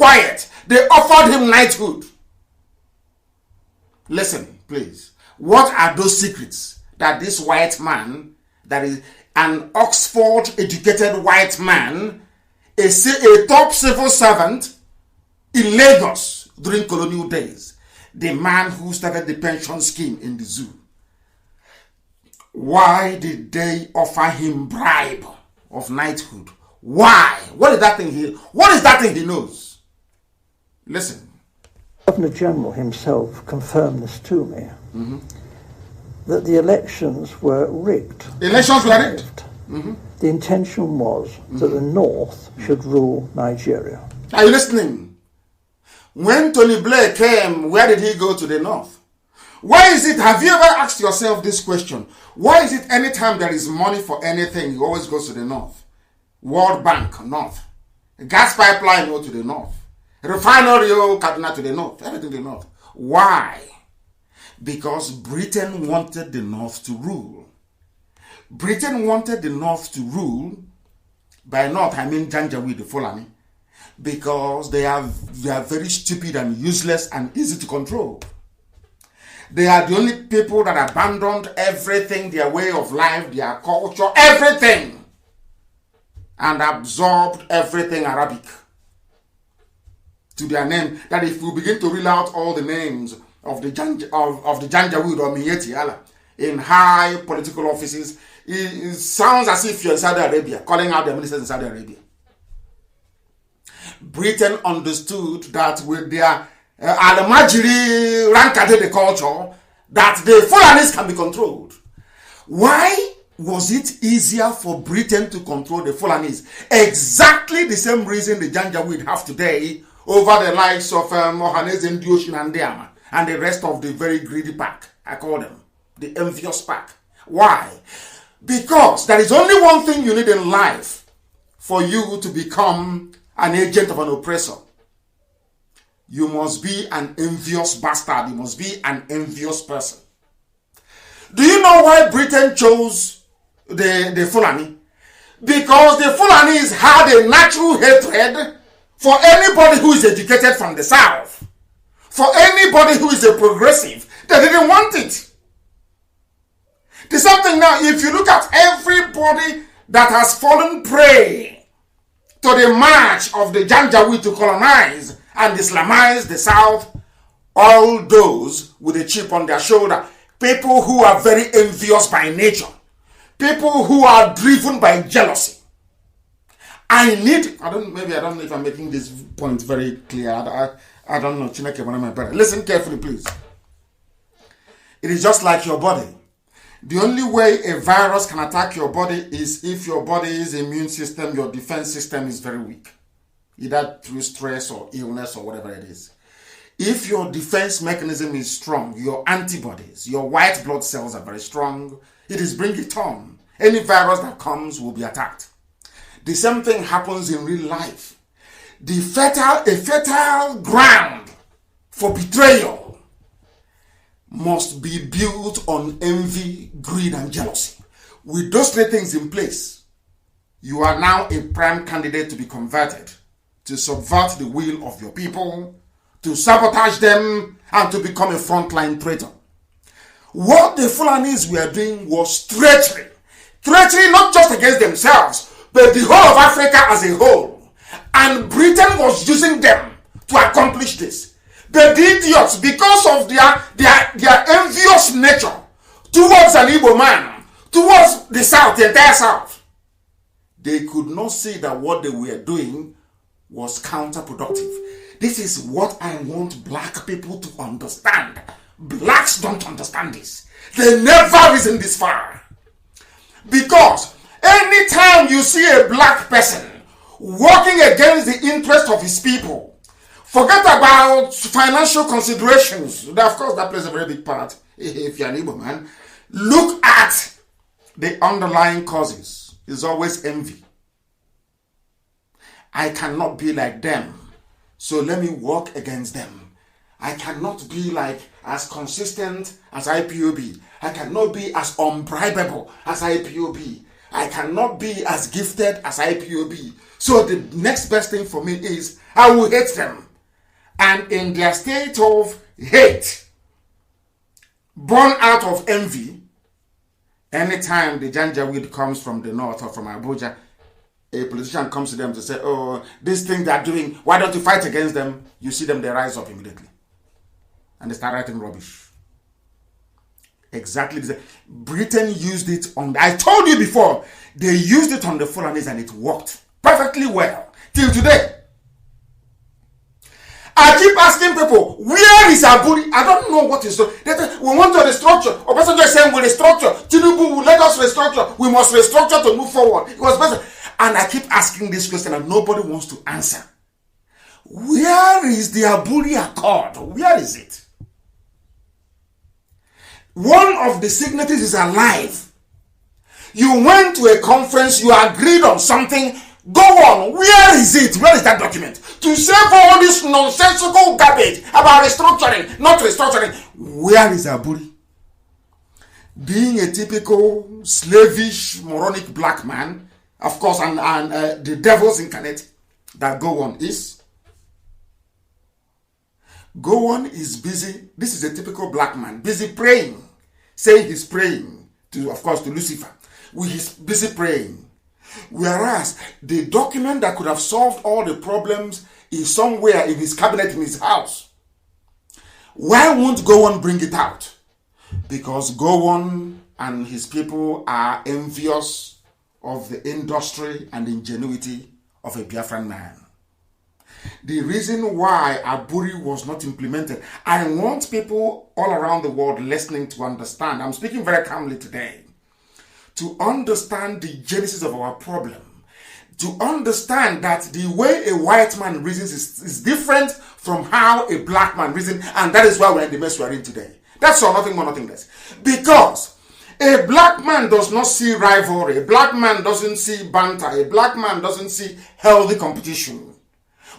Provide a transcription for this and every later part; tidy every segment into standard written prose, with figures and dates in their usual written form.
quiet. They offered him knighthood. Listen, please. What are those secrets that this white man, that is an Oxford-educated white man, a top civil servant in Lagos during colonial days, the man who started the pension scheme in the zoo, why did they offer him bribe of knighthood? Why? What is that thing he knows? Listen. Governor General himself confirmed this to me, that the elections were rigged. Elections were rigged? The intention was that the North should rule Nigeria. Are you listening? When Tony Blair came, where did he go to the North? Why is it, have you ever asked yourself this question? Why is it anytime there is money for anything, you always go to the North? World Bank, North. Gas pipeline, go to the North. Refinery, Kaduna to the North. Everything to the North. Why? Because Britain wanted the North to rule. Britain wanted the North to rule. By North, I mean Janjaweed, the Fulani. Because they are very stupid and useless and easy to control. They are the only people that abandoned everything, their way of life, their culture, everything, and absorbed everything Arabic to their name. That if we begin to reel out all the names of the Janjaweed or Miyetti Allah in high political offices, it sounds as if you're in Saudi Arabia, calling out the ministers in Saudi Arabia. Britain understood that with their Al-Majiri Rankade the culture, that the Fulanis can be controlled. Why was it easier for Britain to control the Fulanis? Exactly the same reason the Janjaweed have today over the likes of Mohanese and Dioshin and Diama and the rest of the very greedy pack, I call them, the envious pack. Why? Because there is only one thing you need in life for you to become an agent of an oppressor. You must be an envious bastard. You must be an envious person. Do you know why Britain chose the Fulani? Because the Fulanis had a natural hatred for anybody who is educated from the South. For anybody who is a progressive. They didn't want it. There's something now, if you look at everybody that has fallen prey to the march of the Janjaweed to colonize and Islamize the South, all those with a chip on their shoulder, people who are very envious by nature, people who are driven by jealousy. I don't know if I'm making this point very clear. I don't know. Listen carefully, please. It is just like your body. The only way a virus can attack your body is if your body's immune system, your defense system is very weak. Either through stress or illness or whatever it is. If your defense mechanism is strong, your antibodies, your white blood cells are very strong, it is bring it on. Any virus that comes will be attacked. The same thing happens in real life. A fertile ground for betrayal must be built on envy, greed, and jealousy. With those three things in place, you are now a prime candidate to be converted, to subvert the will of your people, to sabotage them, and to become a frontline traitor. What the Fulanis were doing was treachery. Treachery not just against themselves, but the whole of Africa as a whole. And Britain was using them to accomplish this. But the idiots, because of their envious nature towards an Igbo man, towards the South, the entire South, they could not see that what they were doing was counterproductive. This is what I want black people to understand. Blacks don't understand this. They never reason this far. Because anytime you see a black person working against the interest of his people, forget about financial considerations. Of course, that plays a very big part if you're an Igbo man. Look at the underlying causes. It's always envy. I cannot be like them, so let me work against them. I cannot be as consistent as IPOB. I cannot be as unbribable as IPOB. I cannot be as gifted as IPOB. So the next best thing for me is I will hate them. And in their state of hate, born out of envy, anytime the Janjaweed comes from the north or from Abuja, a politician comes to them to say, oh, this thing they're doing, why don't you fight against them? You see them, they rise up immediately. And they start writing rubbish. Exactly. Britain used it on, I told you before, they used it on the Fulanis and it worked perfectly well. Till today. I keep asking people, where is Aburi? I don't know what is so. We want to restructure. Obasanjo is saying we restructure. Tinubu will let us restructure. We must restructure to move forward. It was better. And I keep asking this question and nobody wants to answer. Where is the Aburi Accord? Where is it? One of the signatories is alive. You went to a conference, you agreed on something. Go on. Where is it? Where is that document? To say for all this nonsensical garbage about restructuring, not restructuring. Where is Aburi? Being a typical slavish, moronic black man, of course, and the devil's incarnate that Gowon is. Gowon is busy. This is a typical black man, busy praying, saying he's praying to, of course, to Lucifer. He's busy praying. Whereas the document that could have solved all the problems is somewhere in his cabinet in his house. Why won't Gowon bring it out? Because Gowon and his people are envious of the industry and ingenuity of a Biafran man. The reason why Aburi was not implemented, I want people all around the world listening to understand. I'm speaking very calmly today. To understand the genesis of our problem. To understand that the way a white man reasons is different from how a black man reasons, and that is why we're in the mess we're in today. That's all, nothing more, nothing less. Because a black man does not see rivalry. A black man doesn't see banter. A black man doesn't see healthy competition.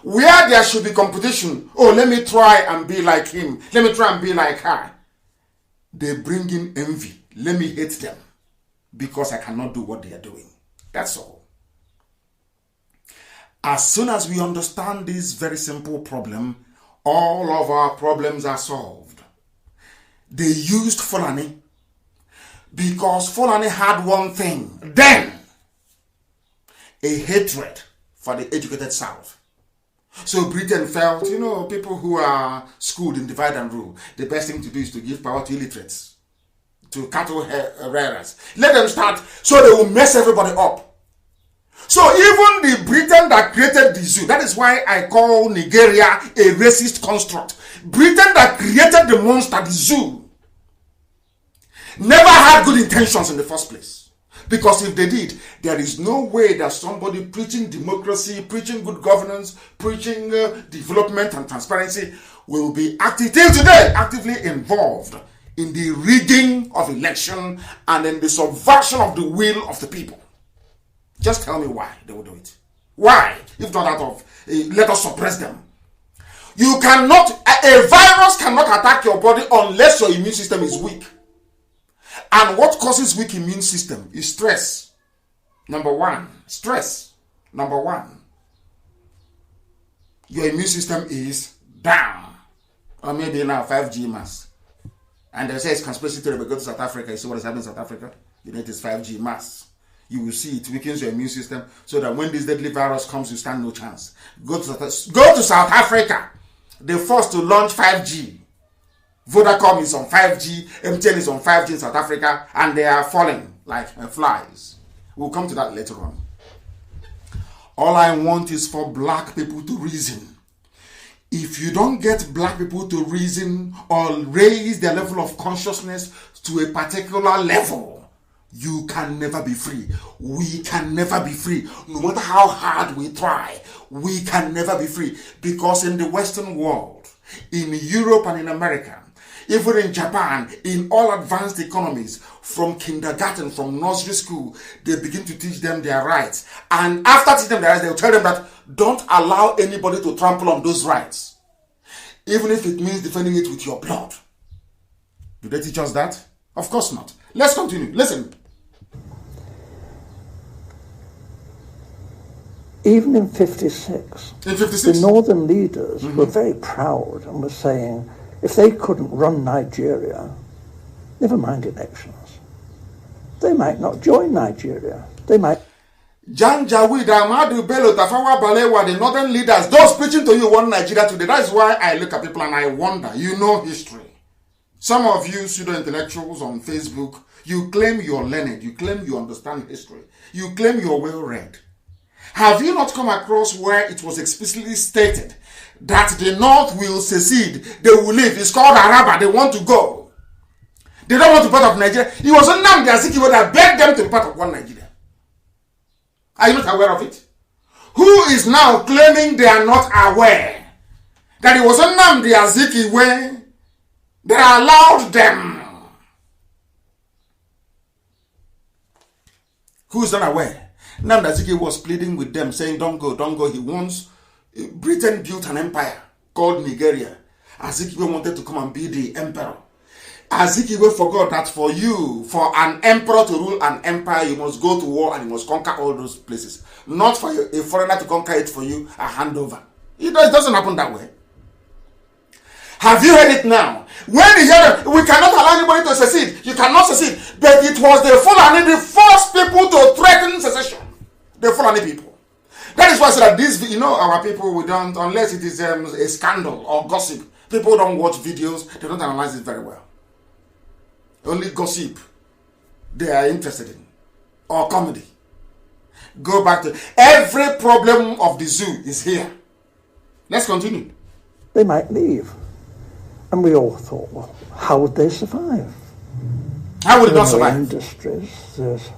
Where there should be competition, oh, let me try and be like him. Let me try and be like her. They bring in envy. Let me hate them because I cannot do what they are doing. That's all. As soon as we understand this very simple problem, all of our problems are solved. They used Fulani because Fulani had one thing then, a hatred for the educated South. So Britain felt, people who are schooled in divide and rule, the best thing to do is to give power to illiterates, to cattle rearers. Let them start so they will mess everybody up. So even the Britain that created the zoo, that is why I call Nigeria a racist construct. Britain that created the monster, the zoo, never had good intentions in the first place. Because if they did, there is no way that somebody preaching democracy, preaching good governance, preaching development and transparency will be till today actively involved in the rigging of election and in the subversion of the will of the people. Just tell me why they will do it. Why? If not out of, let us suppress them. You cannot, a virus cannot attack your body unless your immune system is weak. And what causes weak immune system is stress. Number one. Stress. Number one. Your immune system is down. Or maybe now 5G mass. And they say it's conspiracy theory, but go to South Africa, you see what is happening in South Africa? You know it is 5G mass. You will see it weakens your immune system so that when this deadly virus comes, you stand no chance. Go to South Africa. They're forced to launch 5G. Vodacom is on 5G, MTN is on 5G in South Africa, and they are falling like flies. We'll come to that later on. All I want is for black people to reason. If you don't get black people to reason or raise their level of consciousness to a particular level, you can never be free. We can never be free. No matter how hard we try, we can never be free. Because in the Western world, in Europe and in America, even in Japan, in all advanced economies, from kindergarten, from nursery school, they begin to teach them their rights. And after teaching them their rights, they'll tell them that don't allow anybody to trample on those rights, even if it means defending it with your blood. Do they teach us that? Of course not. Let's continue. Listen. Even in 56, the northern leaders were very proud and were saying if they couldn't run Nigeria, never mind elections, they might not join Nigeria. They might. Janjaweed, Ahmadu Bello, Tafawa Balewa, the northern leaders, those preaching to you want Nigeria today. That is why I look at people and I wonder, you know history. Some of you pseudo-intellectuals on Facebook, you claim you're learned, you claim you understand history, you claim you're well-read. Have you not come across where it was explicitly stated that the North will secede, they will leave? It's called Araba, they want to go. They don't want to be part of Nigeria. It was Nnamdi that begged them to be part of one Nigeria. Are you not aware of it? Who is now claiming they are not aware that it was Nnamdi Azikiwe that allowed them? Who is not aware? Nnamdi Azikiwe was pleading with them, saying, don't go, don't go. He wants, Britain built an empire called Nigeria. Azikiwe wanted to come and be the emperor. Azikiwe forgot that for an emperor to rule an empire, you must go to war and you must conquer all those places. Not for a foreigner to conquer it for you, a handover. It doesn't happen that way. Have you heard it now? When you hear it, we cannot allow anybody to secede. You cannot secede. But it was the Fulani, the first people to threaten secession. The Fulani people. That is why I said that this, our people, we don't, unless it is a scandal or gossip, people don't watch videos, they don't analyze it very well. Only gossip they are interested in, or comedy. Go back to every problem of the zoo is here. Let's continue. They might leave. And we all thought, well, how would they survive? How would it not survive? Industries, there's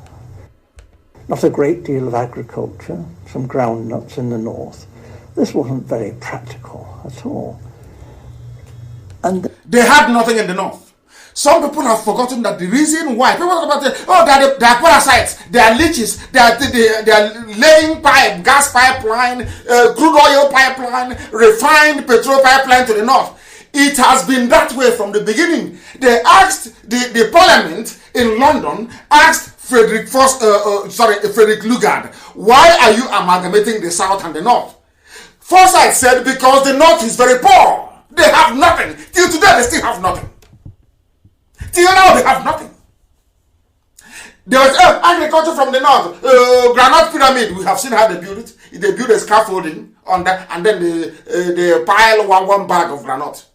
not a great deal of agriculture, some groundnuts in the north. This wasn't very practical at all. And they had nothing in the north. Some people have forgotten that the reason why people talk about they are parasites, they are leeches, they are laying gas pipeline, crude oil pipeline, refined petrol pipeline to the north. It has been that way from the beginning. They asked the parliament in London asked Frederick Lugard, why are you amalgamating the south and the north? Forsyth said because the north is very poor. They have nothing. Till today they still have nothing. Till now they have nothing. There was agriculture from the north. Granite pyramid. We have seen how they build it. They build a scaffolding on that, and then they pile one bag of granite.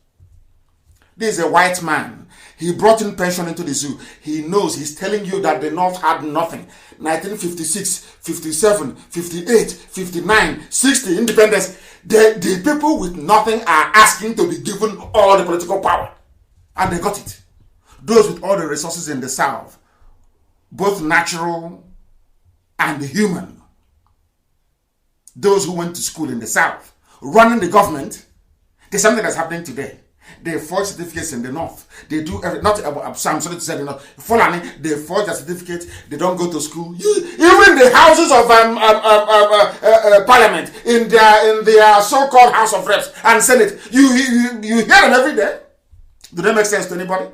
This is a white man. He brought in pension into the zoo. He knows. He's telling you that the north had nothing. 1956, 57, 58, 59, 60 independence. The people with nothing are asking to be given all the political power, and they got it. Those with all the resources in the south, both natural and human, those who went to school in the south, running the government, there's something that's happening today. They forge certificates in the north. They do not. I'm sorry to say the north. Fulani, they forge their certificates. They don't go to school. Even the houses of parliament in their so-called House of Reps and Senate, you hear them every day. Do they make sense to anybody?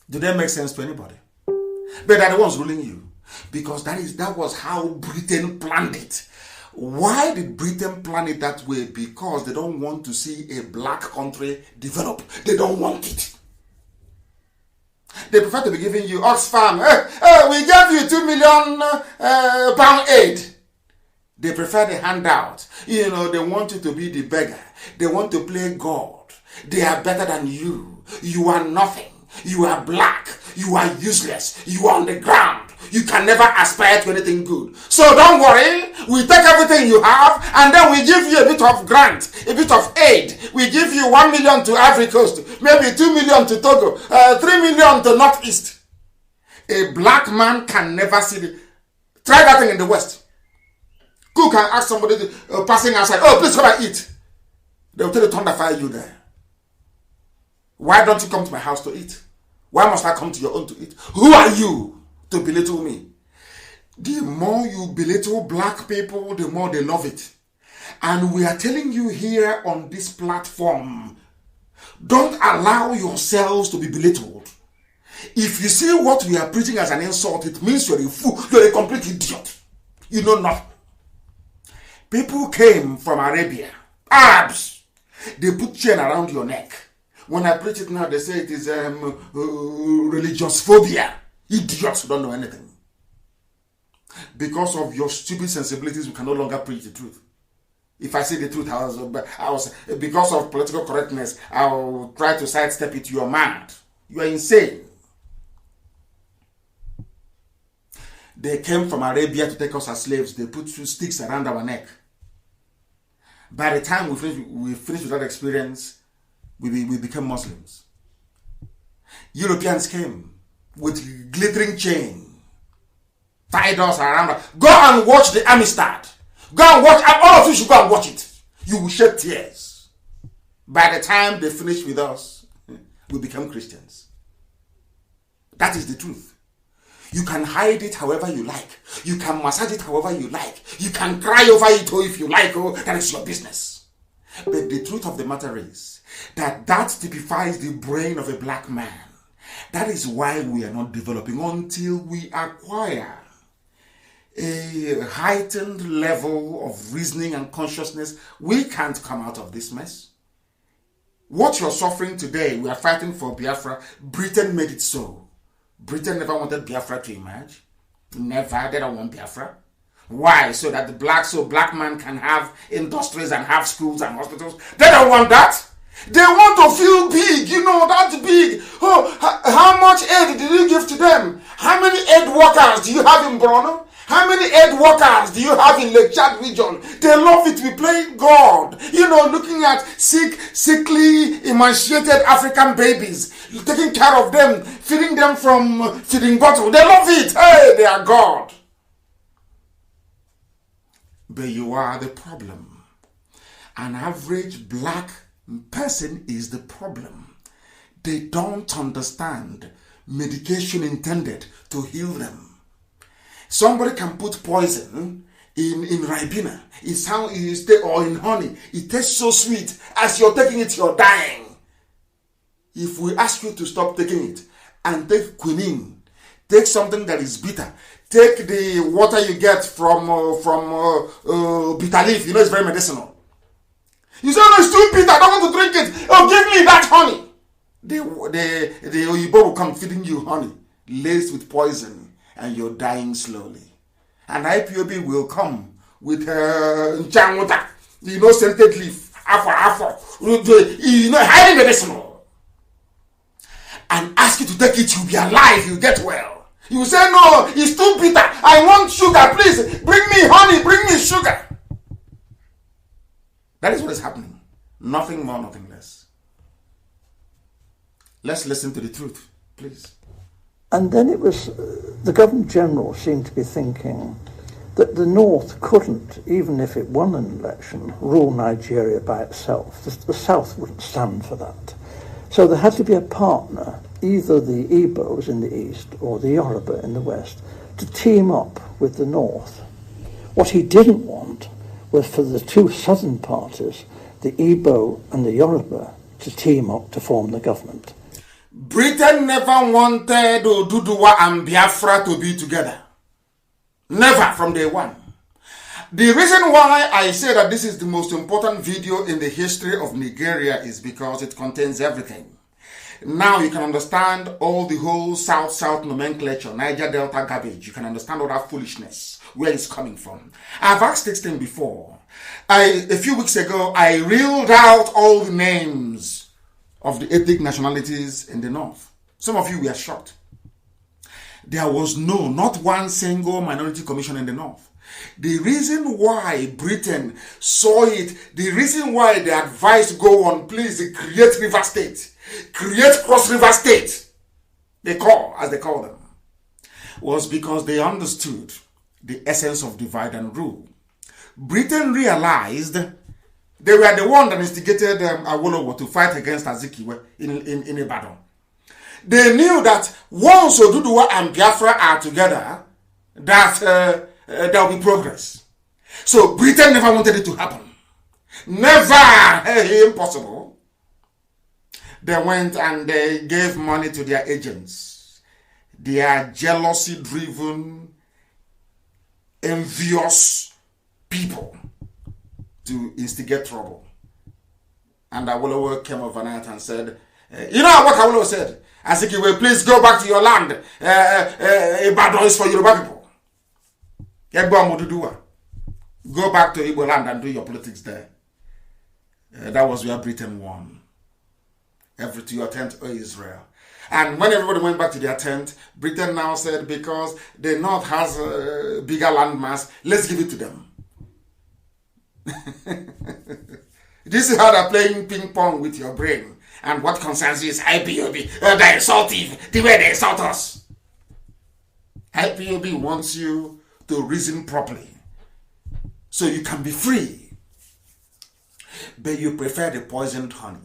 Do they make sense to anybody? But they're the ones ruling you, because that was how Britain planned it. Why did Britain plan it that way? Because they don't want to see a black country develop. They don't want it. They prefer to be giving you Oxfam. We gave you £2 million pound aid. They prefer the handout. They want you to be the beggar. They want to play God. They are better than you. You are nothing. You are black. You are useless. You are on the ground. You can never aspire to anything good. So don't worry. We take everything you have and then we give you a bit of grant, a bit of aid. We give you 1 million to Ivory Coast, maybe 2 million to Togo, 3 million to Northeast. A black man can never see Try that thing in the West. Cook and ask somebody passing outside, please come and eat. They will tell you to thunder fire you there. Why don't you come to my house to eat? Why must I come to your own to eat? Who are you to belittle me? The more you belittle black people, the more they love it. And we are telling you here on this platform, don't allow yourselves to be belittled. If you see what we are preaching as an insult, it means you're a fool, you're a complete idiot. You know nothing. People came from Arabia, Arabs. They put chain around your neck. When I preach it now, they say it is religious phobia. Idiots who don't know anything. Because of your stupid sensibilities, we can no longer preach the truth. If I say the truth, because of political correctness, I'll try to sidestep it. You are mad. You are insane. They came from Arabia to take us as slaves. They put 2 sticks around our neck. By the time we finished with that experience, we became Muslims. Europeans came with glittering chain, tied us around. Go and watch the Amistad. Go and watch. All of you should go and watch it. You will shed tears. By the time they finished with us, we became Christians. That is the truth. You can hide it however you like. You can massage it however you like. You can cry over it if you like. That is your business. But the truth of the matter is that typifies the brain of a black man. That is why we are not developing until we acquire a heightened level of reasoning and consciousness. We can't come out of this mess. What you're suffering today, we are fighting for Biafra. Britain made it so. Britain never wanted Biafra to emerge. Never. They don't want Biafra. Why? So that black man can have industries and have schools and hospitals. They don't want that. They want to feel big. That's big. Oh, how much aid did you give to them? How many aid workers do you have in Borno? How many aid workers do you have in Lake Chad region? They love it. We play God. Looking at sickly, emaciated African babies, taking care of them, feeding them from feeding bottle. They love it. Hey, they are God. But you are the problem. An average black person is the problem. They don't understand medication intended to heal them. Somebody can put poison in Ribena, or in honey. It tastes so sweet. As you're taking it, you're dying. If we ask you to stop taking it and take quinine, take something that is bitter, take the water you get from bitter leaf, it's very medicinal. You say, no, it's too bitter, I don't want to drink it. Oh, give me that honey. The Oyibo will come feeding you honey, laced with poison. And you're dying slowly. And IPOB will come with water, scented leaf, highly medicinal, and ask you to take it. You'll be alive. You get well. You say, no, it's too bitter. I want sugar. Please bring me honey. Bring me sugar. That is what is happening. Nothing more, nothing less. Let's listen to the truth, please. And then it was, the Governor General seemed to be thinking that the North couldn't, even if it won an election, rule Nigeria by itself. The South wouldn't stand for that. So there had to be a partner, either the Igbos in the East or the Yoruba in the West, to team up with the North. What he didn't want was for the 2 southern parties, the Igbo and the Yoruba, to team up to form the government. Britain never wanted Oduduwa and Biafra to be together. Never, from day one. The reason why I say that this is the most important video in the history of Nigeria is because it contains everything. Now you can understand all the whole South-South nomenclature, Niger Delta garbage. You can understand all that foolishness, where it's coming from. I've asked this thing before. A few weeks ago, I reeled out all the names of the ethnic nationalities in the North. Some of you were shocked. There was not one single minority commission in the North. The reason why Britain saw it, the reason why they advised go on, please create River State, create Cross River State, as they call them, was because they understood the essence of divide and rule. Britain realized they were the one that instigated Awolowo to fight against Azikiwe in Ibadan. They knew that once Oduduwa and Biafra are together, that there will be progress. So Britain never wanted it to happen. Never! Impossible. They went and they gave money to their agents. They are jealousy-driven, envious people. to instigate trouble. And Awolowo came overnight and said, you know what Awolowo said? I said, please go back to your land. Ibadan is for Yoruba people. Go back to Igbo land and do your politics there. That was where Britain won. To your tent, O Israel. And when everybody went back to their tent, Britain now said, because the North has a bigger landmass, let's give it to them. This is how they're playing ping pong with your brain. And what concerns you is IPOB. They're insultive, the way they insult us. IPOB wants you to reason properly, so you can be free. But you prefer the poisoned honey.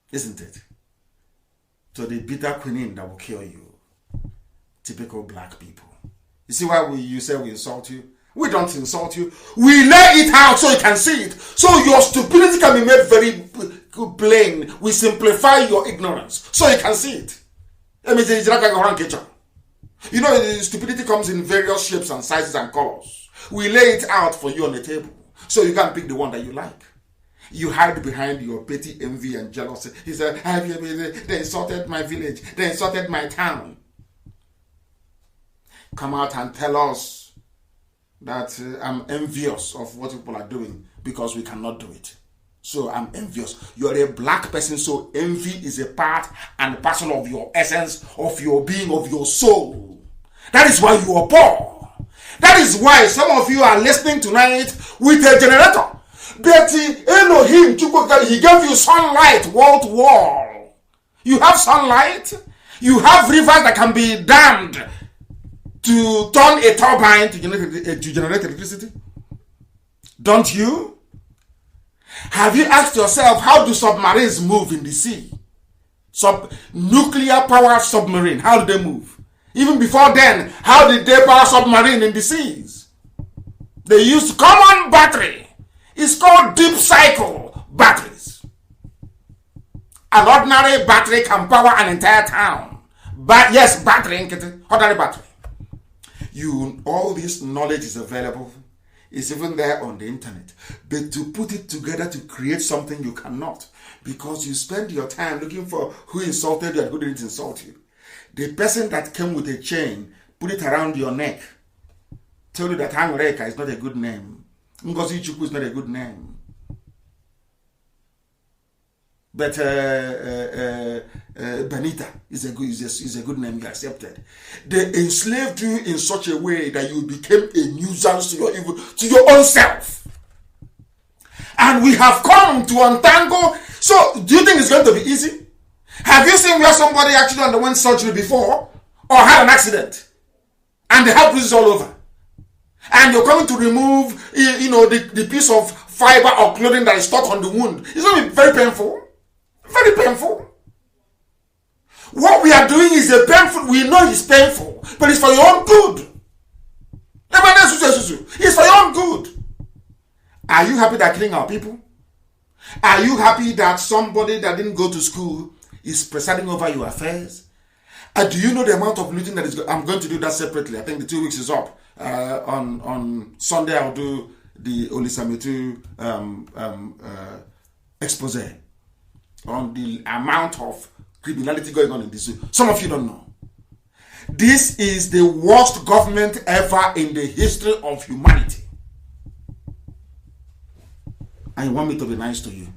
Isn't it? To the bitter quinine that will kill you. Typical black people. You see why you say we insult you? We don't insult you. We lay it out so you can see it. So your stupidity can be made very plain. We simplify your ignorance so you can see it. You know, stupidity comes in various shapes and sizes and colors. We lay it out for you on the table so you can pick the one that you like. You hide behind your petty envy and jealousy. He said, they insulted my village. They insulted my town. Come out and tell us that I'm envious of what people are doing because we cannot do it. So I'm envious. You're a black person, so envy is a part and parcel of your essence, of your being, of your soul. That is why you are poor. That is why some of you are listening tonight with a generator. But Elohim, he gave you sunlight wall to wall. You have sunlight. You have rivers that can be dammed to turn a turbine to generate electricity. Don't you? Have you asked yourself, how do submarines move in the sea? Nuclear powered submarine, how do they move? Even before then, how did they power submarine in the seas? They used common battery. It's called deep cycle batteries. An ordinary battery can power an entire town. But yes, battery, ordinary battery. All this knowledge is available. It's even there on the internet. But to put it together to create something, you cannot. Because you spend your time looking for who insulted you and who didn't insult you. The person that came with a chain, put it around your neck, tell you that Angoreka is not a good name. Ngozi Chukwu is not a good name. But Benita is a good name, you accepted. They enslaved you in such a way that you became a nuisance to your own self. And we have come to untangle. So, do you think it's going to be easy? Have you seen where somebody actually underwent surgery before or had an accident and they have bruises all over? And you're coming to remove, the piece of fiber or clothing that is stuck on the wound. It's going to be very painful. Very painful. What we are doing is painful. We know it's painful, but it's for your own good. It's for your own good. Are you happy that killing our people? Are you happy that somebody that didn't go to school is presiding over your affairs? Do you know the amount of looting that is I'm going to do that separately. I think the 2 weeks is up. On Sunday, I'll do the Olisametu expose on the amount of criminality going on in this zoo. Some of you don't know. This is the worst government ever in the history of humanity. And you want me to be nice to you?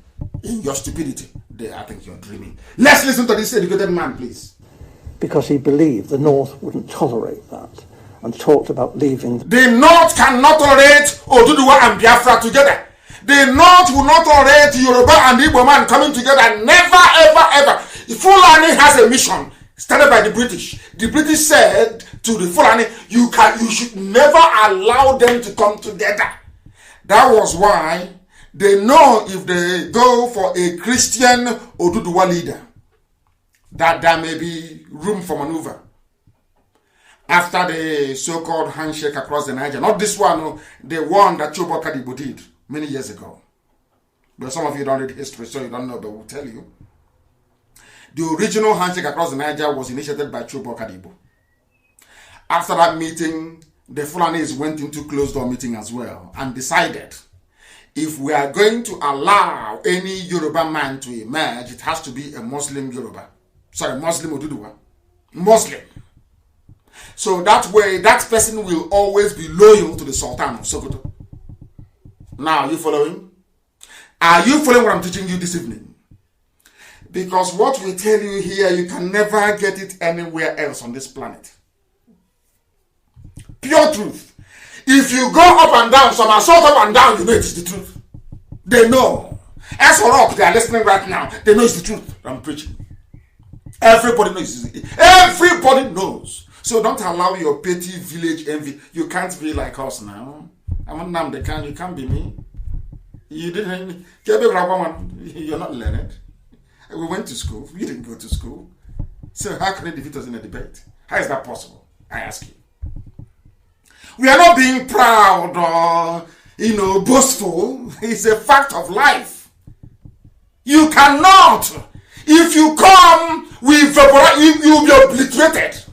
In your stupidity, I think you're dreaming. Let's listen to this educated man, please. Because he believed the North wouldn't tolerate that and talked about leaving. The North cannot tolerate Oduduwa and Biafra together. The North will not tolerate Yoruba and Igbo man coming together. Never, ever, ever. Fulani has a mission started by the British. The British said to the Fulani, you should never allow them to come together. That was why they know if they go for a Christian Oduduwa leader, that there may be room for maneuver. After the so-called handshake across the Niger, not this one, the one that Chobo Kadibo did many years ago. But some of you don't read history, so you don't know, but we'll tell you. The original handshake across the Niger was initiated by Chobo Kadibo. After that meeting, the Fulanis went into closed-door meeting as well and decided if we are going to allow any Yoruba man to emerge, it has to be a Muslim Yoruba. Sorry, Muslim Oduduwa. Muslim. So that way, that person will always be loyal to the Sultan of Sokoto. Now, are you following? Are you following what I'm teaching you this evening? Because what we tell you here, you can never get it anywhere else on this planet. Pure truth. If you go up and down, some assault up and down, you know it's the truth. They know. As for up, they are listening right now. They know it's the truth I'm preaching. Everybody knows. Everybody knows. So don't allow your petty village envy. You can't be like us now. I'm Nnamdi, you can't be me. You didn't. You're not learned. We went to school. You didn't go to school. So how can they defeat us in a debate? How is that possible? I ask you. We are not being proud or, boastful. It's a fact of life. You cannot. If you come, you'll be obliterated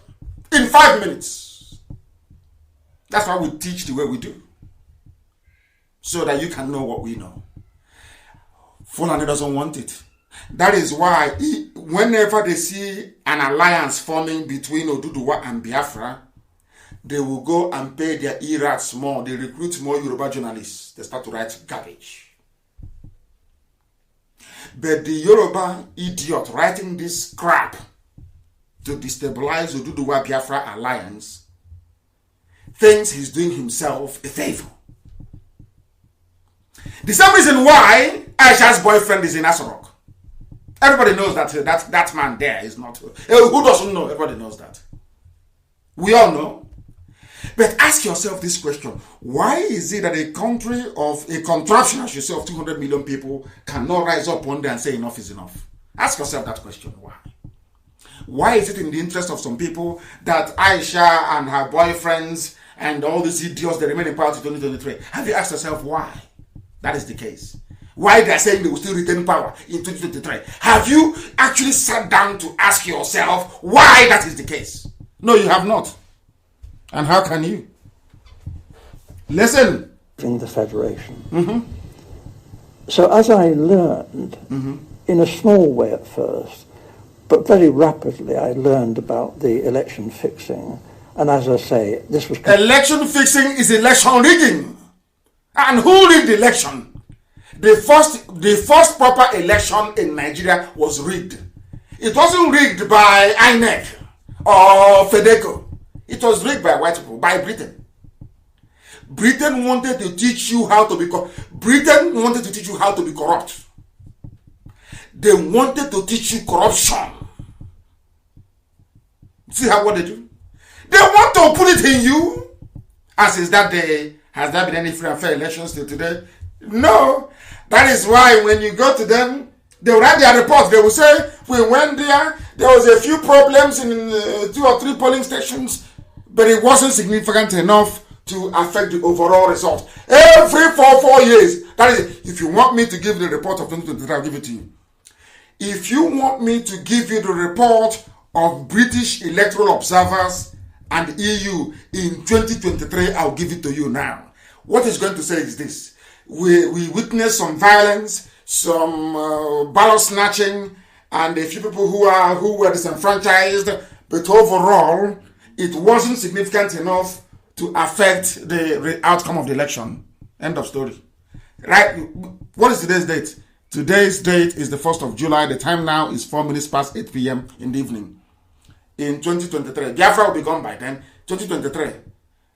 in 5 minutes. That's why we teach the way we do. So that you can know what we know. Fulani doesn't want it. That is why whenever they see an alliance forming between Oduduwa and Biafra, they will go and pay their irats more. They recruit more Yoruba journalists. They start to write garbage. But the Yoruba idiot writing this crap to destabilize Oduduwa Biafra alliance thinks he's doing himself a favor. The same reason why Aisha's boyfriend is in Asorok. Everybody knows that man there is not. Who doesn't know? Everybody knows that. We all know. But ask yourself this question. Why is it that a country of a contraption, as you say, of 200 million people cannot rise up one day and say enough is enough? Ask yourself that question. Why? Why is it in the interest of some people that Aisha and her boyfriends and all these idiots, they remain in power to 2023? Have you asked yourself why that is the case? Why they are saying they will still retain power in 2023? Have you actually sat down to ask yourself why that is the case? No, you have not. And how can you? Listen. In the Federation. Mm-hmm. So as I learned, in a small way at first, but very rapidly I learned about the election fixing. And as I say, this was... Election fixing is election rigging. And who rigged the election? The first proper election in Nigeria was rigged. It wasn't rigged by INEC or FEDECO. It was rigged by white people, by Britain. Britain wanted to teach you how to be corrupt. They wanted to teach you corruption. See what they do? They want to put it in you. And since that day, has there been any free and fair elections till today? No. That is why when you go to them, they will write their report. They will say, we went there was a few problems in 2 or 3 polling stations, but it wasn't significant enough to affect the overall result. Every 4 years, that is, if you want me to give the report of 2023, I'll give it to you. If you want me to give you the report of British electoral observers and EU in 2023, I'll give it to you now. What it's going to say is this. We witnessed some violence, some ballot snatching, and a few people who were disenfranchised, but overall, it wasn't significant enough to affect the outcome of the election. End of story. Right? What is today's date? Today's date is the 1st of July. The time now is 4 minutes past 8 p.m. in the evening. In 2023, Biafra will be gone by then. 2023,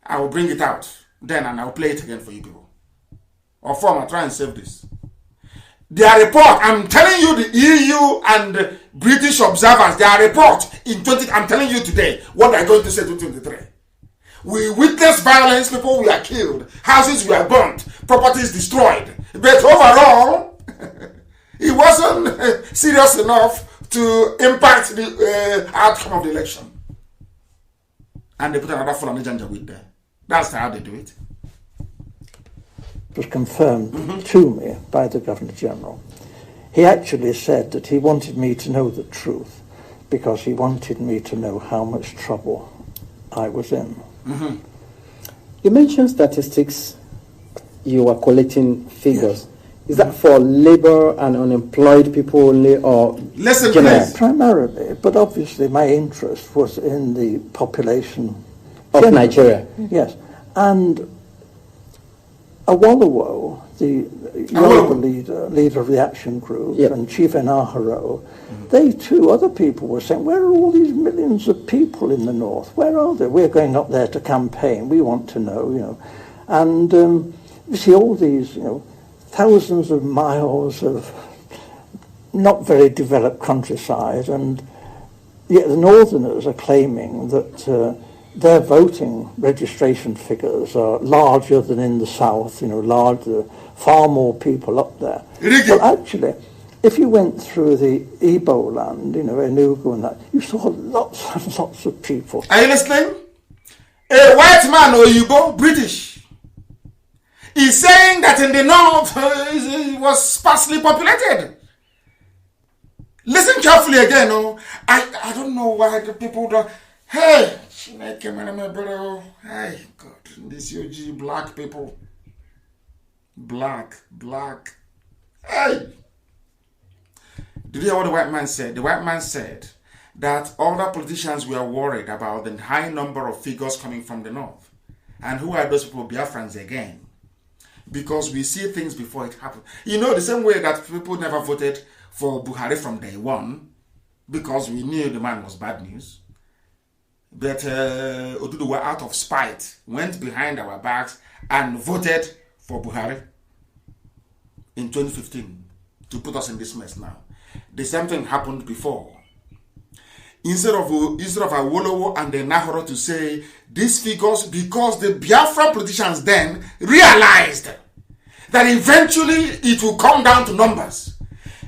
I will bring it out then and I'll play it again for you people. Or form, I'll try and save this. Their report, I'm telling you, the EU and British observers, their report I'm telling you today what they're going to say to 2023. We witnessed violence, people were killed, houses were burnt, properties destroyed. But overall, it wasn't serious enough to impact the outcome of the election. And they put another Fulani Janjaweed there. That's how they do it. It was confirmed to me by the Governor-General. He actually said that he wanted me to know the truth because he wanted me to know how much trouble I was in. You mentioned statistics. You were collecting figures. Yes. Is that for labor and unemployed people only, or listen, please. Primarily, but obviously my interest was in the population of Nigeria. Yes, and Awolowo, the Yoruba leader of the action group, and Chief Enaharo, they too, other people were saying, where are all these millions of people in the north? Where are they? We're going up there to campaign. We want to know, And you see all these, thousands of miles of not very developed countryside, and yet the northerners are claiming that their voting registration figures are larger than in the south, larger, far more people up there. Well, actually, if you went through the Ipob land, Enugu and that, you saw lots and lots of people. Are you listening? A white man or Igbo, British, is saying that in the north it was sparsely populated. Listen carefully again. I don't know why the people don't. Hey, hey, God, this UG black people. Black. Hey. Did you hear what the white man said? The white man said that other politicians were worried about the high number of figures coming from the north. And who are those people? Biafrans again. Because we see things before it happens. The same way that people never voted for Buhari from day one, because we knew the man was bad news. But Oduduwa, out of spite, went behind our backs and voted for Buhari in 2015 to put us in this mess now. The same thing happened before. Instead of Awolowo and the Nahoro to say these figures, because the Biafra politicians then realized that eventually it will come down to numbers.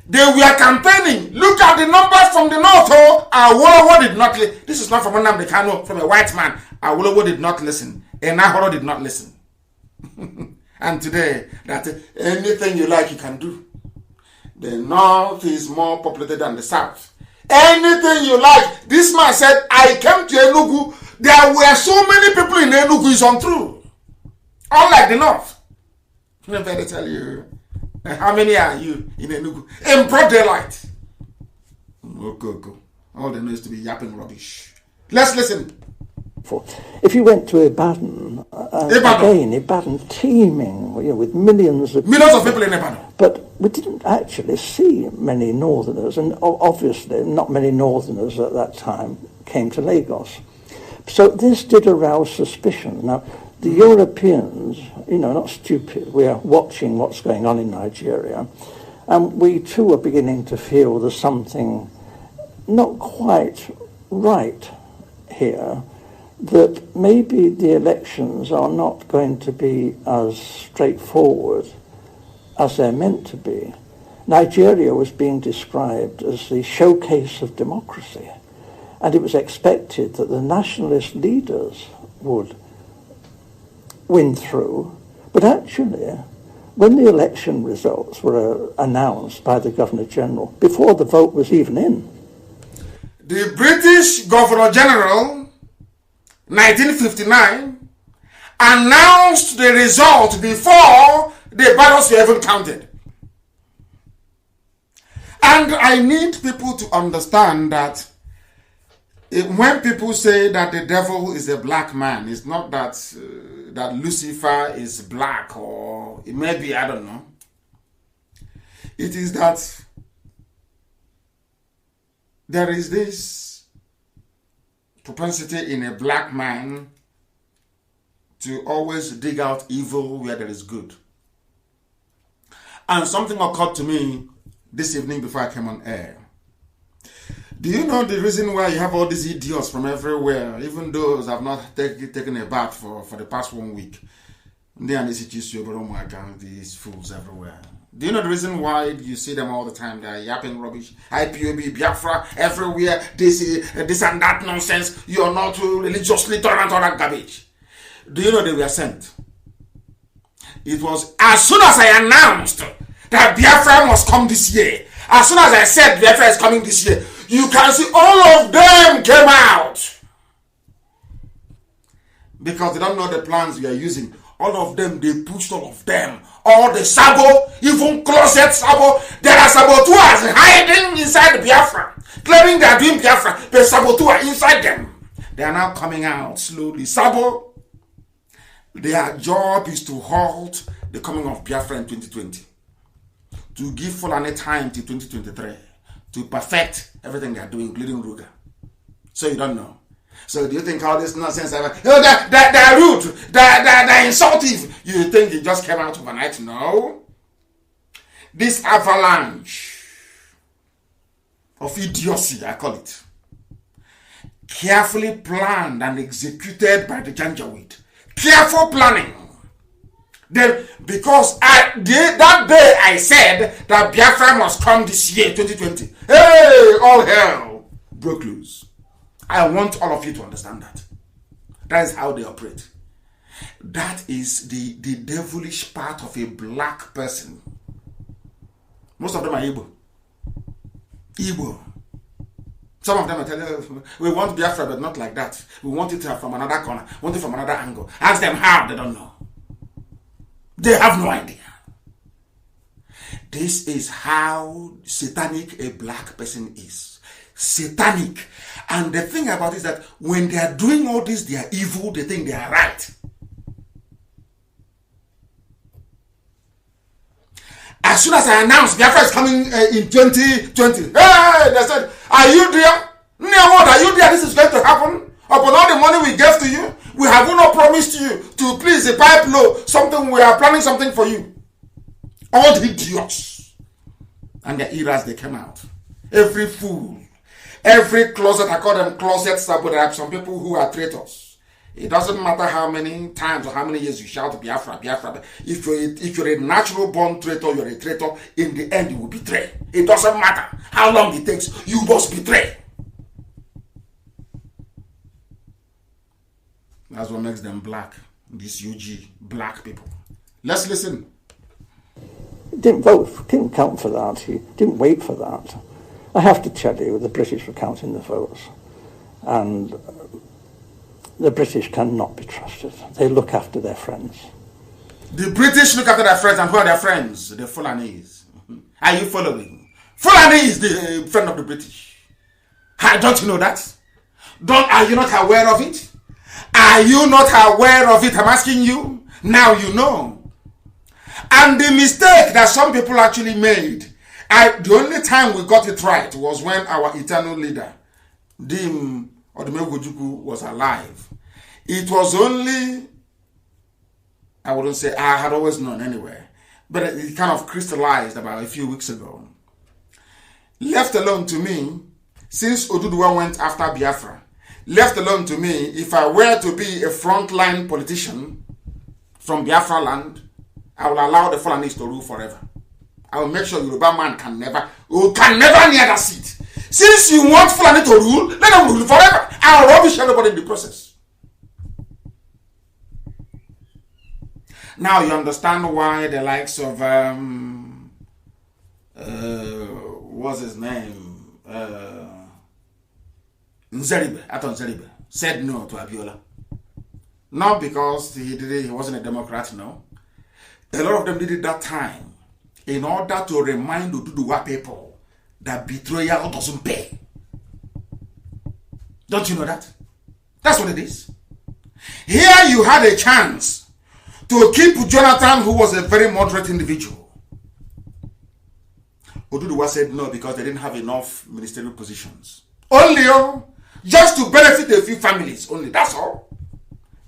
They were campaigning. Look at the numbers from the north. Awolowo did not listen. This is not from Nnamdi Kanu, from a white man. Awolowo did not listen. Enahoro did not listen. And today, that anything you like, you can do. The north is more populated than the south. Anything you like. This man said, I came to Enugu. There were so many people in Enugu, it's untrue. Unlike the north. Let me tell you. How many are you in Enugu? In broad daylight. Go. All they know is to be yapping rubbish. Let's listen. If you went to Ibadan, Ibadan teeming with millions of people in Ibadan. But we didn't actually see many northerners, and obviously not many northerners at that time came to Lagos. So this did arouse suspicion. Now, the Europeans, not stupid, we are watching what's going on in Nigeria, and we too are beginning to feel there's something not quite right here, that maybe the elections are not going to be as straightforward as they're meant to be. Nigeria was being described as the showcase of democracy, and it was expected that the nationalist leaders would win through. But actually, when the election results were announced by the Governor-General, before the vote was even in, the British Governor-General 1959 announced the result before the ballots were even counted. And I need people to understand that when people say that the devil is a black man, it's not that that Lucifer is black, or it may be, I don't know. It is that there is this propensity in a black man to always dig out evil where there is good. And something occurred to me this evening before I came on air. Do you know the reason why you have all these idiots from everywhere, even those have not taken a bath for the past 1 week? These fools everywhere. Do you know the reason why you see them all the time? They're yapping rubbish. Ipob, Biafra, everywhere. This and that nonsense. You are not religiously tolerant, all that garbage. Do you know they were sent? It was as soon as I announced that Biafra must come this year, as soon as I said Biafra is coming this year, you can see all of them came out. because they don't know the plans we are using. All of them, they pushed all of them. All the Sabo, even closet Sabo. There are saboteurs hiding inside Biafra, claiming they are doing Biafra, but saboteur inside them. They are now coming out slowly. Sabo, their job is to halt the coming of Biafra in 2020. To give Fulani time till 2023 to perfect everything they are doing, including Ruga. So you don't know. So do you think all this nonsense, they're rude, they're insultive? You think it just came out overnight? No. This avalanche of idiocy, I call it, carefully planned and executed by the Janjaweed. Careful planning. Then, because that day I said that Biafra must come this year, 2020. Hey, all hell broke loose. I want all of you to understand that. That is how they operate. That is the devilish part of a black person. Most of them are Igbo. Igbo. Some of them are telling us, we want Biafra, but not like that. We want it from another corner. We want it from another angle. Ask them how, they don't know. They have no idea. This is how satanic a black person is. Satanic. And the thing about it is that when they are doing all this, they are evil, they think they are right. As soon as I announced Biafra is coming in 2020, hey, they said, are you there? What are you there? This is going to happen. Upon all the money we gave to you, we have not promised you to please the pipe low, something, we are planning something for you. All the idiots and their eras, they came out. Every fool, every closet, I call them closets, but there are some people who are traitors. It doesn't matter how many times or how many years you shout Biafra, Biafra. If you're a natural born traitor, you're a traitor. In the end, you will betray. It doesn't matter how long it takes, you must betray. That's what makes them black. These UG black people. Let's listen. He didn't vote, didn't count for that. He didn't wait for that. I have to tell you, the British were counting the votes, and the British cannot be trusted. They look after their friends. The British look after their friends, and who are their friends? The Fulanis. Are you following? Fulani is the friend of the British. Don't you know that? Are you not aware of it? Are you not aware of it? I'm asking you. Now you know. And the mistake that some people actually made, the only time we got it right was when our eternal leader, Dim Odumegwu was alive. It was only, I wouldn't say, I had always known anyway, but it kind of crystallized about a few weeks ago. Left alone to me, since Oduduwa went after Biafra, left alone to me, if I were to be a frontline politician from Biafra land, I will allow the Fulanis to rule forever. I will make sure Yoruba man can never near that seat. Since you want Fulani to rule, let them rule forever. I will rubbish everybody in the process. Now you understand why the likes of what's his name? Aton Nzeribe said no to Abiola. Not because he wasn't a Democrat, no. A lot of them did it that time in order to remind Oduduwa people that betrayal doesn't pay. Don't you know that? That's what it is. Here you had a chance to keep Jonathan, who was a very moderate individual. Oduduwa said no because they didn't have enough ministerial positions. Only just to benefit a few families only. That's all.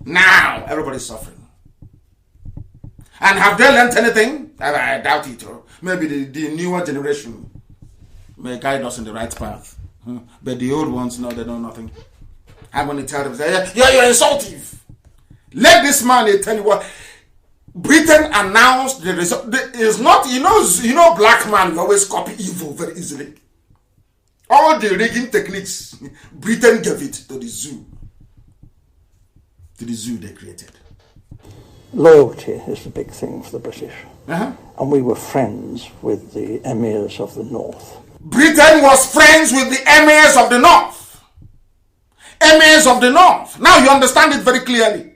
Now everybody's suffering. And have they learned anything? I doubt it. Maybe the newer generation may guide us in the right path. But the old ones, no, they know nothing. I'm going to tell them, you're insultive. Let this man tell you what. Britain announced the result. It's not, you know, black man, you always copy evil very easily. All the rigging techniques, Britain gave it to the zoo. To the zoo they created. Loyalty is the big thing for the British. Uh-huh. And we were friends with the emirs of the north. Britain was friends with the emirs of the north. Emirs of the north. Now you understand it very clearly.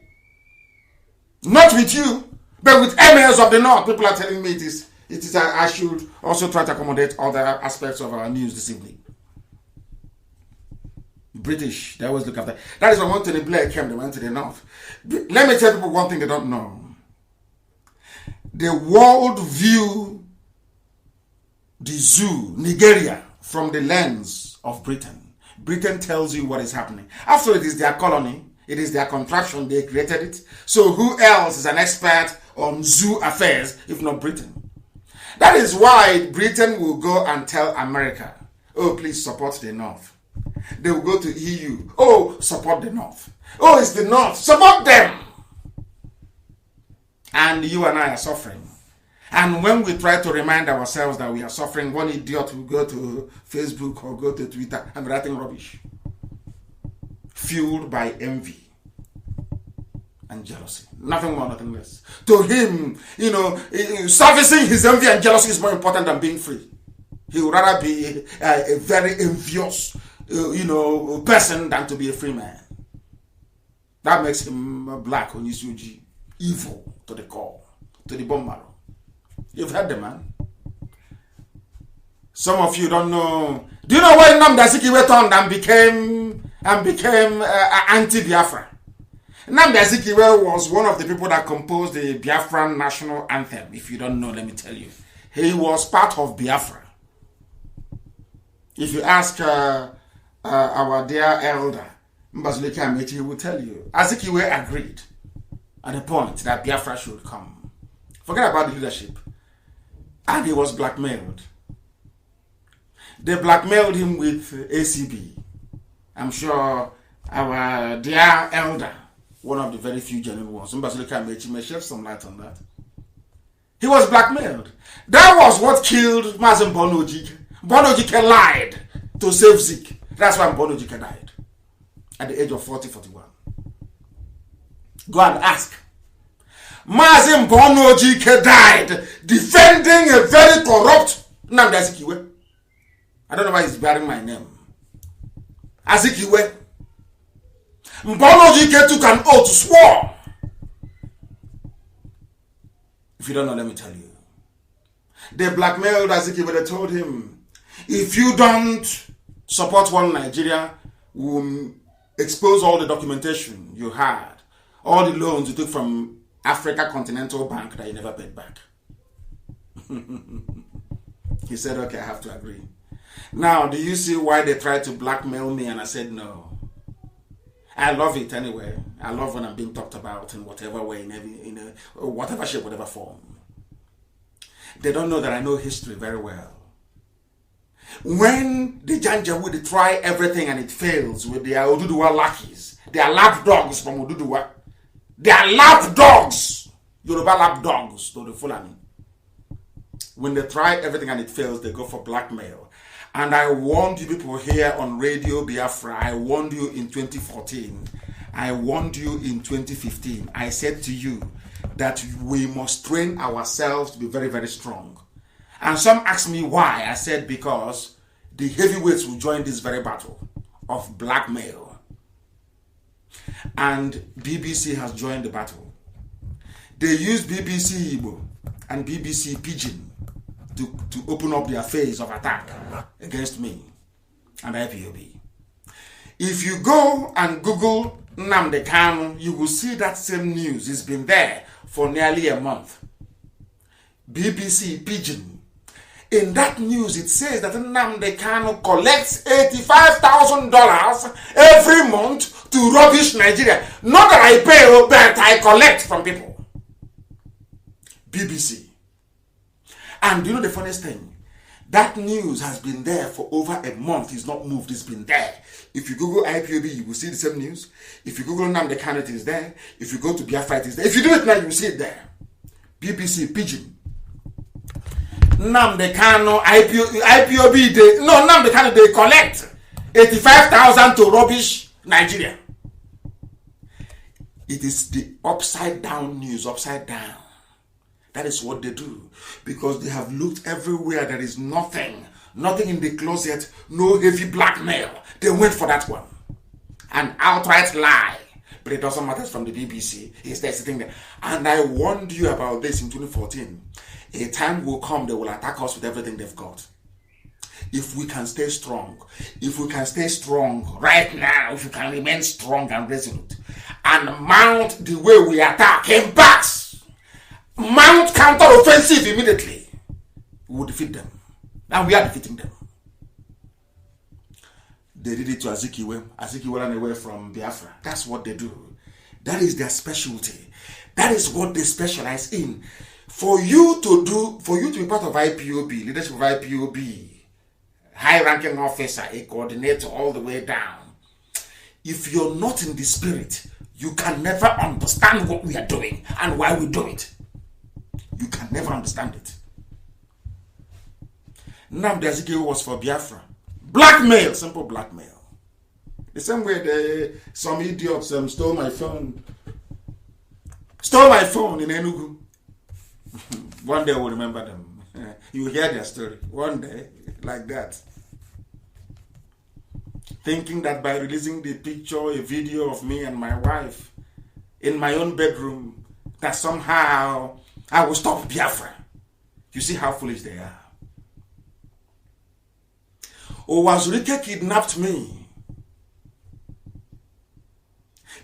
Not with you, but with emirs of the North. People are telling me it is. I should also try to accommodate other aspects of our news this evening. British, they always look after. That is when Tony Blair came, they went to the North. Let me tell people one thing they don't know. The world view the zoo, Nigeria, from the lens of Britain. Britain tells you what is happening. After it is their colony, it is their contraption, they created it. So who else is an expert on zoo affairs if not Britain? That is why Britain will go and tell America, oh, please support the North. They will go to EU, oh, support the North. Oh, it's the North, support them. And you and I are suffering. And when we try to remind ourselves that we are suffering, one idiot will go to Facebook or go to Twitter and writing rubbish. Fueled by envy and jealousy. Nothing more, nothing less. To him, servicing his envy and jealousy is more important than being free. He would rather be a very envious, person than to be a free man. That makes him black on his UG. Evil to the core, to the bone marrow. You've heard the man. Some of you don't know. Do you know why Nnamdi went on and became anti-Biafra? Nnamdi was one of the people that composed the Biafran national anthem. If you don't know, let me tell you. He was part of Biafra. If you ask our dear elder, Mbazulike Amechi, he will tell you. Azikiwe agreed at the point that Biafra should come. Forget about the leadership. And he was blackmailed. They blackmailed him with ACB. I'm sure our dear elder, one of the very few genuine ones, Mbazulike Amechi, may shed some light on that. He was blackmailed. That was what killed Mazi Mbonojike. Mbonojike lied to save Zik. That's why Mbonojike died at the age of 41. Go and ask. Mazi Mbonojike died defending a very corrupt Nnamdi Azikiwe. I don't know why he's bearing my name. Azikiwe. Mbonojike took an oath, swore. If you don't know, let me tell you. They blackmailed Azikiwe. They told him, if you don't support one Nigeria, we'll expose all the documentation you had, all the loans you took from Africa Continental Bank that you never paid back. He said, okay, I have to agree. Now, do you see why they tried to blackmail me? And I said, no. I love it anyway. I love when I'm being talked about in whatever way, in whatever shape, whatever form. They don't know that I know history very well. When the Janjaweed, they try everything and it fails with their Oduduwa lackeys, they are lap dogs from Oduduwa. They are lap dogs, Yoruba lap dogs to the Fulani. When they try everything and it fails, they go for blackmail. And I warned you people here on Radio Biafra. I warned you in 2014. I warned you in 2015. I said to you that we must train ourselves to be very, very strong. And some asked me why. I said because the heavyweights will join this very battle of blackmail. And BBC has joined the battle. They used BBC Igbo and BBC Pidgin to open up their phase of attack against me and IPOB. If you go and Google Nnamdi Kanu, you will see that same news. It's been there for nearly a month. BBC Pidgin. In that news, it says that Nnamdi Kanu collects $85,000 every month to rubbish Nigeria. Not that I pay, but I collect from people. BBC. And you know the funniest thing? That news has been there for over a month. It's not moved. It's been there. If you Google IPOB, you will see the same news. If you Google Nnamdi Kanu, it is there. If you go to Biafra, it is there. If you do it now, you will see it there. BBC Pidgin. Nnamdi Kanu, IPOB, Nnamdi Kanu, they collect 85,000 to rubbish Nigeria. It is the upside down news, upside down. That is what they do. Because they have looked everywhere. There is nothing in the closet, no heavy blackmail. They went for that one. An outright lie. but it doesn't matter from the BBC. He's there sitting there. And I warned you about this in 2014. A time will come, they will attack us with everything they've got. If we can stay strong, right now, if we can remain strong and resolute, and mount the way we attack in backs, mount counter-offensive immediately, we will defeat them. And we are defeating them. They did it to Azikiwe ran away from Biafra. That's what they do. That is their specialty. That is what they specialize in. For you to be part of IPOB, leadership of IPOB, high-ranking officer, a coordinator all the way down, if you're not in the spirit, you can never understand what we are doing and why we do it. You can never understand it. Nnamdi Azikiwe was for Biafra. Blackmail, simple blackmail. The same way some idiots stole my phone in Enugu. One day we'll remember them. You will hear their story. One day, like that. Thinking that by releasing the picture, a video of me and my wife in my own bedroom, that somehow I will stop Biafra. You see how foolish they are. Owazurike kidnapped me.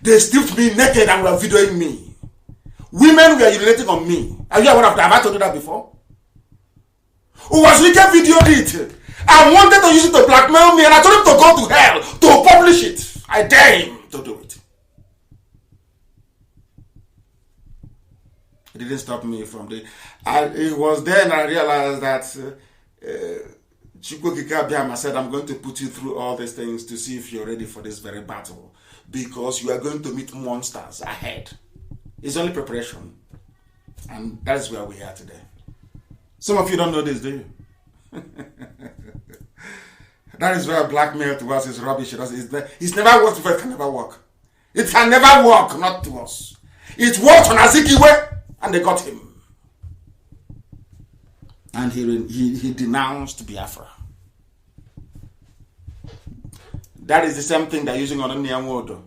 They stripped me naked and were videoing me. Women were urinating on me. Are you aware of that? Have I told you that before? Owazurike videoed it. I wanted to use it to blackmail me, and I told him to go to hell to publish it. I dare him to do it. It didn't stop me from the... It was then I realized that Chukwukika Biama said, I'm going to put you through all these things to see if you're ready for this very battle, because you are going to meet monsters ahead. It's only preparation. And that's where we are today. Some of you don't know this, do you? That is where blackmail to us is rubbish. It's never worked before. It can never work. It can never work, not to us. It worked on Azikiwe, and they got him. And he denounced Biafra. That is the same thing they're using on Nnamdi.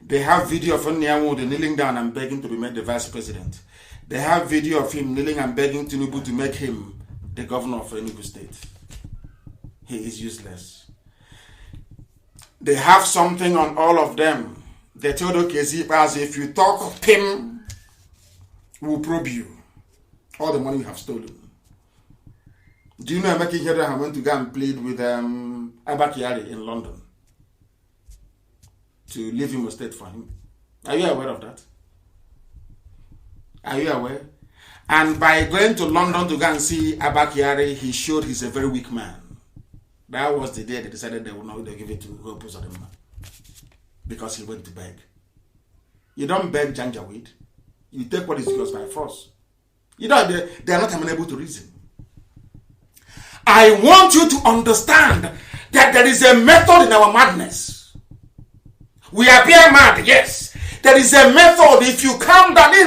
They have video of Nnamdi kneeling down and begging to be made the vice president. They have video of him kneeling and begging Tinubu to make him the governor of Enugu State. He is useless. They have something on all of them. They told Okezipas, if you talk of him, we'll probe you. All the money you have stolen. Do you know Emeka Ihedioha went to go and plead with Abba Kyari in London to leave him a state for him? Are you aware of that? Are you aware? And by going to London to go and see Abba Kyari, he showed he's a very weak man. That was the day they decided they would not give it to Hope Uzodinma, because he went to beg. You don't beg Janjaweed. You take what is yours by force. You know, they are not amenable to reason. I want you to understand that there is a method in our madness. We appear mad, yes. There is a method. If you calm down, if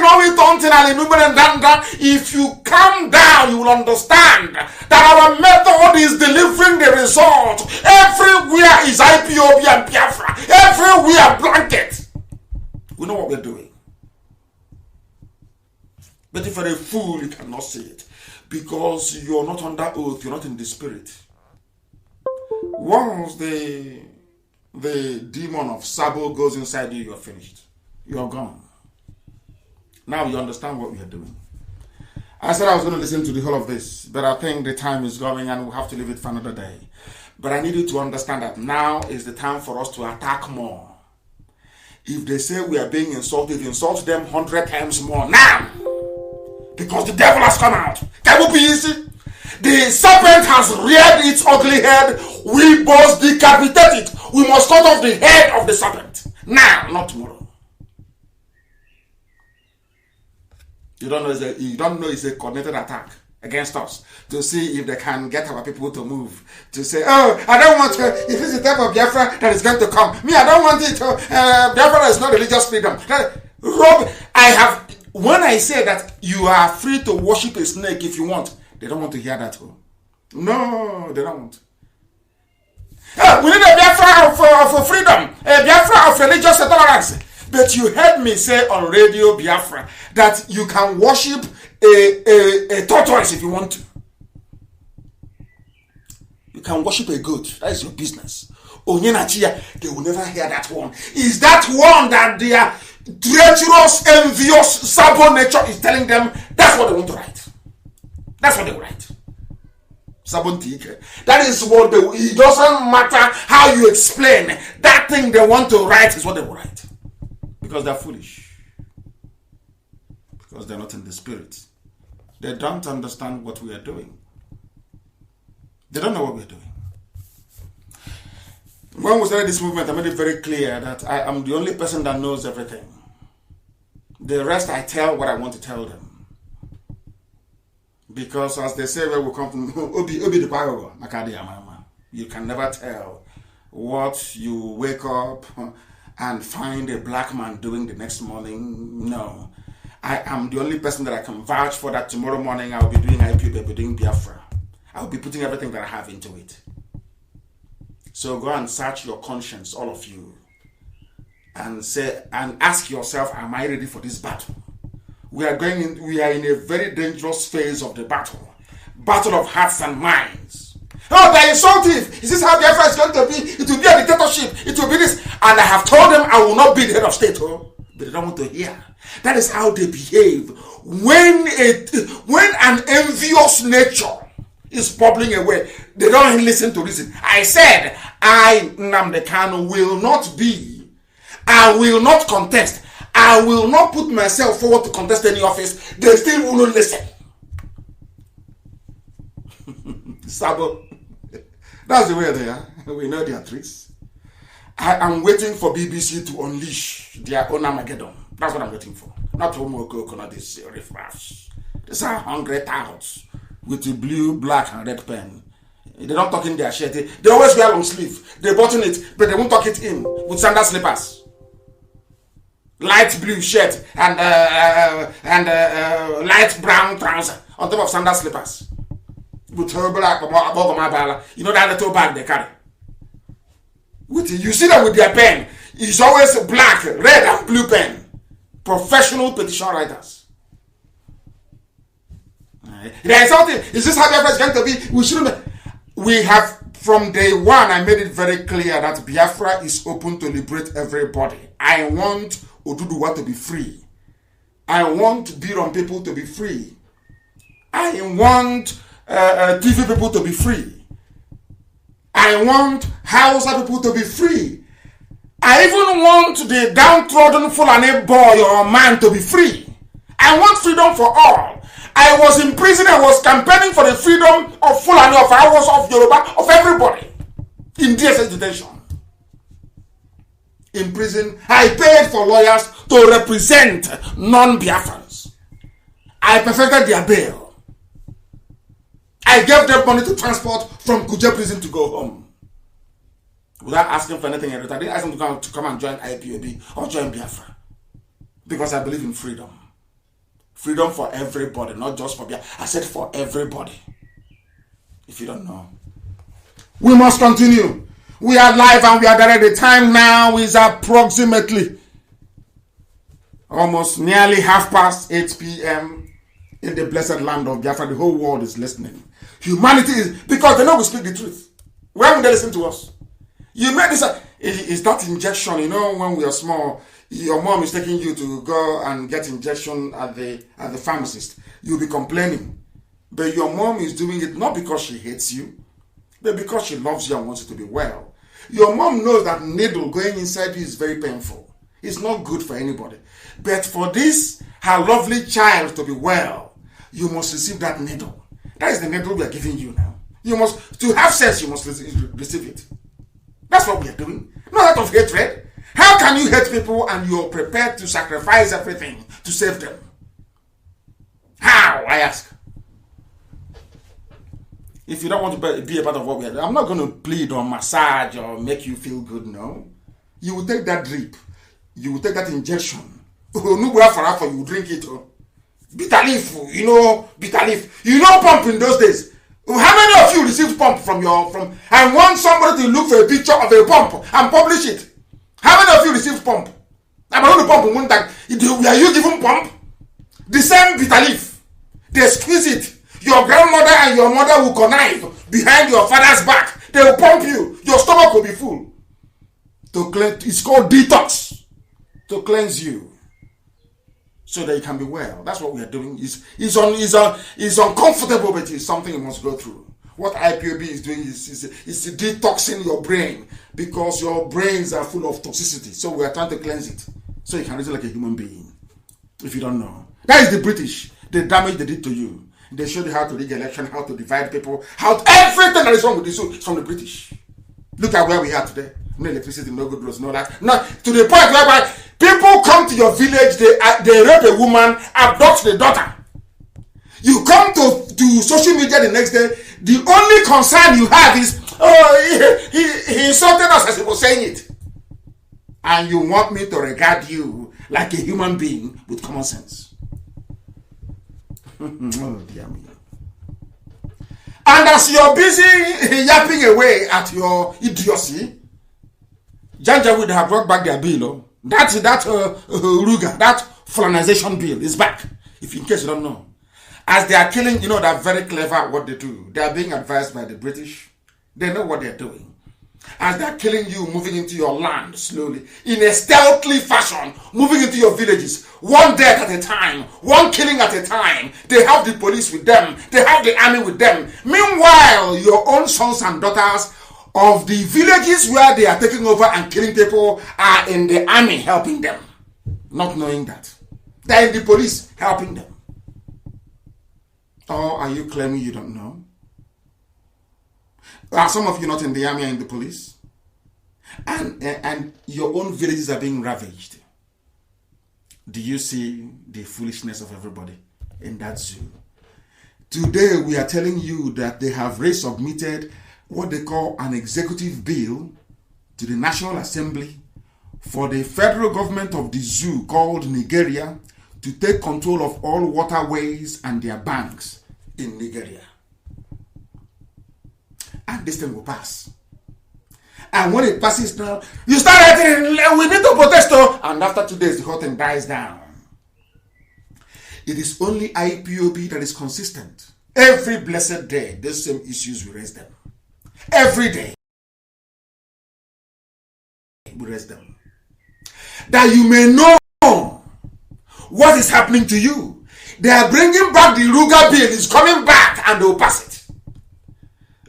you calm down, you will understand that our method is delivering the result. Everywhere is IPOB and Biafra. Everywhere blanket. We know what we're doing. But if you're a fool, you cannot see it. Because you're not under oath, you're not in the spirit. Once the demon of Sabo goes inside you, you're finished. You're gone. Now you understand what we are doing. I said I was going to listen to the whole of this, but I think the time is going and we'll have to leave it for another day. But I need you to understand that now is the time for us to attack more. If they say we are being insulted, insult them 100 times more now. Because the devil has come out. Can we be easy? The serpent has reared its ugly head. We must decapitate it. We must cut off the head of the serpent. Now, not tomorrow. You don't know it's a coordinated attack against us to see if they can get our people to move. To say, oh, I don't want to. If it's the type of Biafra that is going to come, me, I don't want it. Biafra is not religious freedom. When I say that you are free to worship a snake if you want, they don't want to hear that. No, they don't want. We need a Biafra of freedom, a Biafra of religious tolerance. But you heard me say on Radio Biafra that you can worship a tortoise if you want to. You can worship a goat. That is your business. Onyenachia, they will never hear that one. Is that one that their treacherous, envious, sabo nature is telling them that's what they want to write? That's what they will write. That is what they will. It doesn't matter how you explain. That thing they want to write is what they will write. Because they're foolish. Because they're not in the spirit. They don't understand what we are doing. They don't know what we're doing. When we started this movement, I made it very clear that I am the only person that knows everything. The rest I tell what I want to tell them. Because as they say, where we come from, you can never tell what you wake up and find a black man doing the next morning. No. I am the only person that I can vouch for that tomorrow morning I'll be doing Ipob, I'll be doing Biafra. I'll be putting everything that I have into it. So go and search your conscience, all of you, and say and ask yourself, am I ready for this battle? We are in a very dangerous phase of the battle. Battle of hearts and minds. Oh, they're insultive. Is this how Biafra is going to be? It will be a dictatorship. It will be this. And I have told them I will not be the head of state. Oh, but they don't want to hear. That is how they behave. When an envious nature is bubbling away, they don't listen to reason. I said, I, Nnamdi Kanu, will not be. I will not contest. I will not put myself forward to contest any office. They still will not listen. Sabo. That's the way they are. We know their tricks. I am waiting for BBC to unleash their own Armageddon. That's what I'm waiting for. Not Homoko, not this riffraffs. These are hungry touts with the blue, black, and red pen. They don't talk in their shirt. They always wear long sleeve. They button it, but they won't tuck it in with sandal slippers. Light blue shirt and light brown trouser on top of sandal slippers. With her black, you know that little bag they carry. You see them with their pen. It's always black, red, and blue pen. Professional petition writers. There is something. Is this how Biafra is going to be? We shouldn't. We have, from day one, I made it very clear that Biafra is open to liberate everybody. I want Oduduwa to be free. I want Biron people to be free. I want TV people to be free. I want Hausa people to be free. I even want the downtrodden Fulani boy or man to be free. I want freedom for all. I was in prison, I was campaigning for the freedom of Fulani, of Hausa, of Yoruba, of everybody in DSS detention. In prison, I paid for lawyers to represent non-Biafrans. I perfected their bail. I gave them money to transport from Kuje prison to go home. Without asking for anything in return. I didn't ask them to come and join Ipob or join Biafra. Because I believe in freedom. Freedom for everybody, not just for Biafra. I said for everybody. If you don't know. We must continue. We are live and we are there. The time now is approximately almost nearly 8:30 p.m. in the blessed land of Biafra. The whole world is listening. Humanity is, because they know we speak the truth. Why would they listen to us? You made this, is that injection, you know, when we are small, your mom is taking you to go and get injection at the pharmacist. You'll be complaining. But your mom is doing it not because she hates you, but because she loves you and wants you to be well. Your mom knows that needle going inside you is very painful. It's not good for anybody. But for this, her lovely child to be well, you must receive that needle. That is the needle we are giving you now. You must, to have sex, you must receive it. That's what we are doing. Not out of hatred. How can you hate people and you're prepared to sacrifice everything to save them? How, I ask? If you don't want to be a part of what we are doing, I'm not going to plead or massage or make you feel good, no. You will take that drip. You will take that injection. You drink it. Bitter leaf, you know, bitter leaf. You know pump in those days. How many of you received pump from I want somebody to look for a picture of a pump and publish it. How many of you received pump? Are you giving pump? The same bitter leaf. They squeeze it. Your grandmother and your mother will connive behind your father's back. They will pump you. Your stomach will be full. To cleanse, it's called detox. To cleanse you. So that you can be well. That's what we are doing. It's uncomfortable, but it's something you must go through. What IPOB is doing is detoxing your brain, because your brains are full of toxicity. So we are trying to cleanse it, so you can reason like a human being. If you don't know, that is the British. The damage they did to you. They showed you how to rig election, how to divide people, everything that is wrong with this is from the British. Look at where we are today. No electricity, no good roads, no that. Not to the point whereby people come to your village, they rape a woman, abduct the daughter. You come to social media the next day, the only concern you have is, he insulted us as he was saying it. And you want me to regard you like a human being with common sense. Oh, dear me. And as you're busy yapping away at your idiocy, Janja would have brought back their bill. That Ruga, that Fulanization bill is back. If in case you don't know. As they are killing, they're very clever what they do. They are being advised by the British. They know what they're doing. As they're killing you, moving into your land slowly, in a stealthy fashion, moving into your villages, one death at a time, one killing at a time. They have the police with them. They have the army with them. Meanwhile, your own sons and daughters of the villages where they are taking over and killing people are in the army helping them. Not knowing that. They're in the police helping them. Or are you claiming you don't know? Are some of you not in the army or in the police? And your own villages are being ravaged. Do you see the foolishness of everybody in that zoo? Today we are telling you that they have resubmitted what they call an executive bill to the National Assembly for the federal government of the zoo called Nigeria to take control of all waterways and their banks in Nigeria. And this thing will pass. And when it passes now, you start writing, we need to protest. And after 2 days, the whole thing dies down. It is only IPOB that is consistent. Every blessed day, those same issues, we raise them. Every day, we raise them. That you may know what is happening to you. They are bringing back the Ruga bill. It's coming back and they will pass it.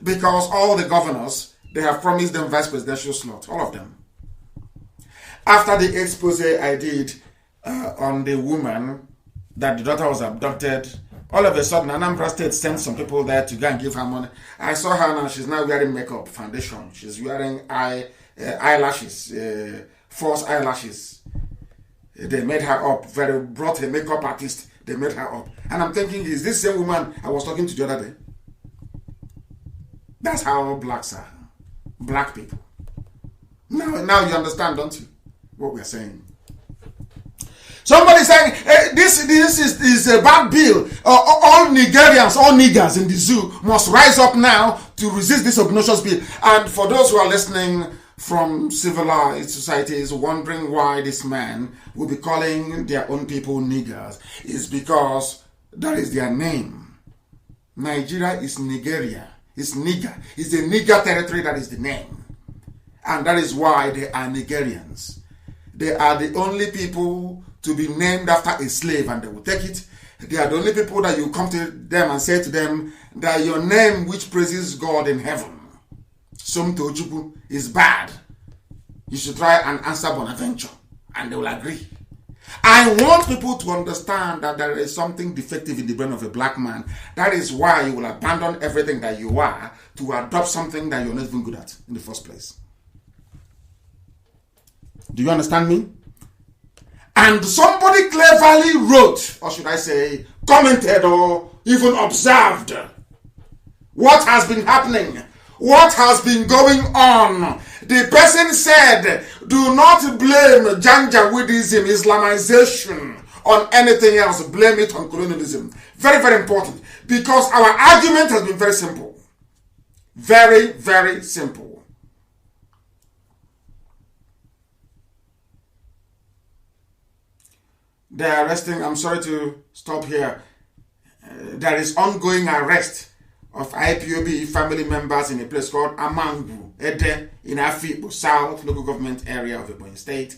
Because all the governors, they have promised them vice presidential slot. All of them. After the expose I did on the woman that the daughter was abducted, all of a sudden Anambra State sent some people there to go and give her money. I saw her now. She's now wearing makeup, foundation. She's wearing eyelashes, false eyelashes. They made her up. Brought a makeup artist. They made her up. And I'm thinking, is this same woman I was talking to the other day? That's how blacks are. Black people. Now you understand, don't you? What we're saying. Somebody saying, this is a bad bill. All Nigerians, all niggers in the zoo must rise up now to resist this obnoxious bill. And for those who are listening from civilized societies wondering why this man will be calling their own people niggers, is because that is their name. Nigeria is Nigeria. It's nigger. It's the nigger territory that is the name. And that is why they are Nigerians. They are the only people to be named after a slave and they will take it. They are the only people that you come to them and say to them that your name which praises God in heaven, Somto Chukwu, is bad. You should try and answer Bonaventure and they will agree. I want people to understand that there is something defective in the brain of a black man. That is why you will abandon everything that you are to adopt something that you're not even good at in the first place. Do you understand me? And somebody cleverly wrote, or should I say, commented or even observed what has been happening, what has been going on. The person said, do not blame Janjaweedism, Islamization on anything else. Blame it on colonialism. Very, very important. Because our argument has been very simple. Very, very simple. They are arresting, I'm sorry to stop here. There is ongoing arrest of IPOB family members in a place called Amangu, Ede, in Afibo South local government area of Ebonyi State.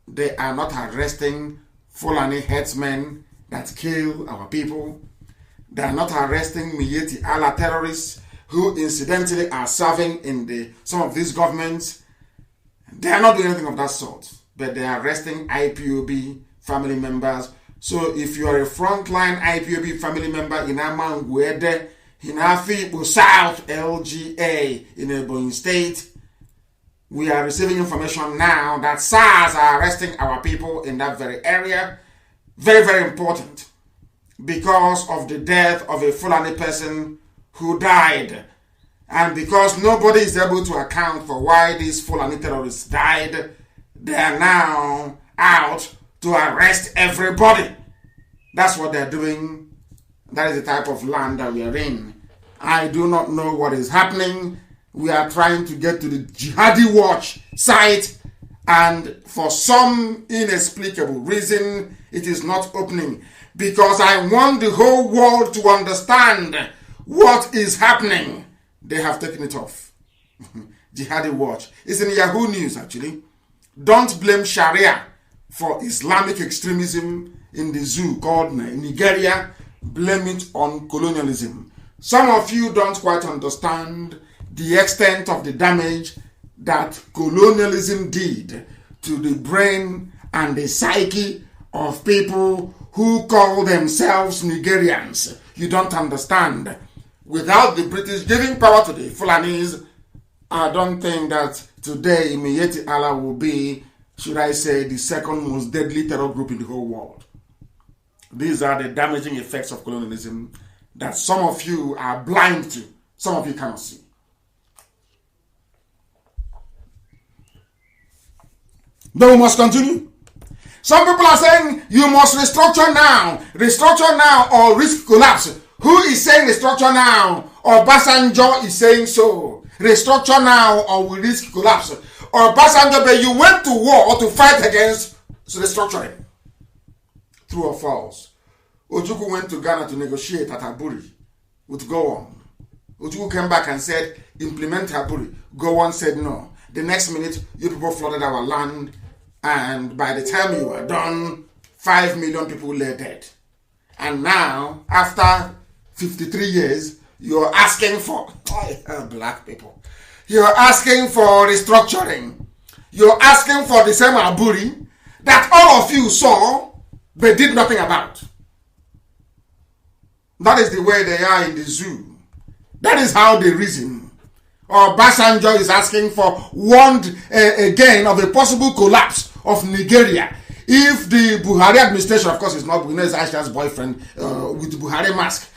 They are not arresting Fulani headsmen that kill our people. They are not arresting Miyetti Allah terrorists who incidentally are serving in some of these governments. They are not doing anything of that sort, but they are arresting IPOB family members. So if you are a frontline IPOB family member in Amangu, Ede, in Afibo South LGA in Ebonyi State, we are receiving information now that SARS are arresting our people in that very area. Very, very important, because of the death of a Fulani person who died, and because nobody is able to account for why these Fulani terrorists died. They are now out to arrest everybody. That's what they're doing. That is the type of land that we are in. I do not know what is happening. We are trying to get to the Jihadi Watch site, and for some inexplicable reason, it is not opening, because I want the whole world to understand what is happening. They have taken it off. Jihadi Watch. It's in Yahoo News, actually. Don't blame Sharia for Islamic extremism in the zoo called Nigeria. Blame it on colonialism. Some of you don't quite understand the extent of the damage that colonialism did to the brain and the psyche of people who call themselves Nigerians. You don't understand. Without the British giving power to the Fulanis, I don't think that today Miyetti Allah will be, should I say, the second most deadly terror group in the whole world. These are the damaging effects of colonialism that some of you are blind to, some of you cannot see. Then we must continue. Some people are saying you must restructure now or risk collapse. Who is saying restructure now? Or Obasanjo is saying so. Restructure now or we risk collapse. Or Obasanjo, but you went to war to fight against restructuring. True or false? Ojukwu went to Ghana to negotiate at Aburi with Gowon. Ojukwu came back and said, implement Aburi. Gowon said no. The next minute, you people flooded our land, and by the time you were done, 5 million people lay dead. And now, after 53 years, you're asking for black people. You're asking for restructuring. You're asking for the same Aburi that all of you saw but did nothing about. That is the way they are in the zoo. That is how they reason. Or Obasanjo is asking for warned again of a possible collapse of Nigeria if the Buhari administration, of course it's not Buhari, it's Aisha's boyfriend with the Buhari mask,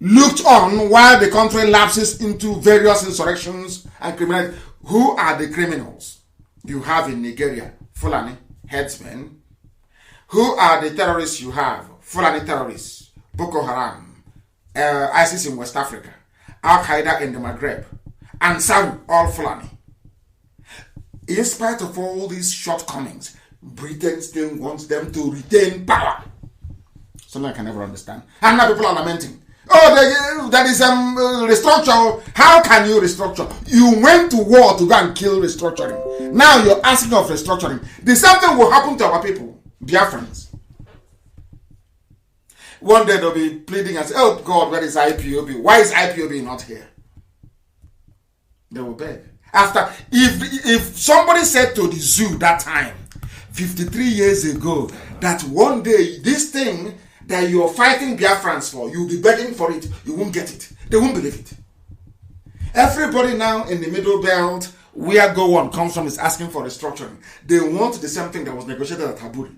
looked on while the country lapses into various insurrections and criminality. Who are the criminals you have in Nigeria? Fulani headsmen. Who are the terrorists you have? Fulani terrorists, Boko Haram, ISIS in West Africa, Al-Qaeda in the Maghreb, and Saru, all Fulani. In spite of all these shortcomings, Britain still wants them to retain power. Something I can never understand. And now people are lamenting. Oh, that is restructure. How can you restructure? You went to war to go and kill restructuring. Now you're asking of restructuring. The same thing will happen to our people, Biafrans. One day they'll be pleading and say, oh God, where is IPOB? Why is IPOB not here? They will beg. After, if somebody said to the zoo that time, 53 years ago, that one day this thing that you're fighting Biafrans for, you'll be begging for it, you won't get it. They won't believe it. Everybody now in the middle belt, where Go On comes from, is asking for restructuring. They want the same thing that was negotiated at Aburi.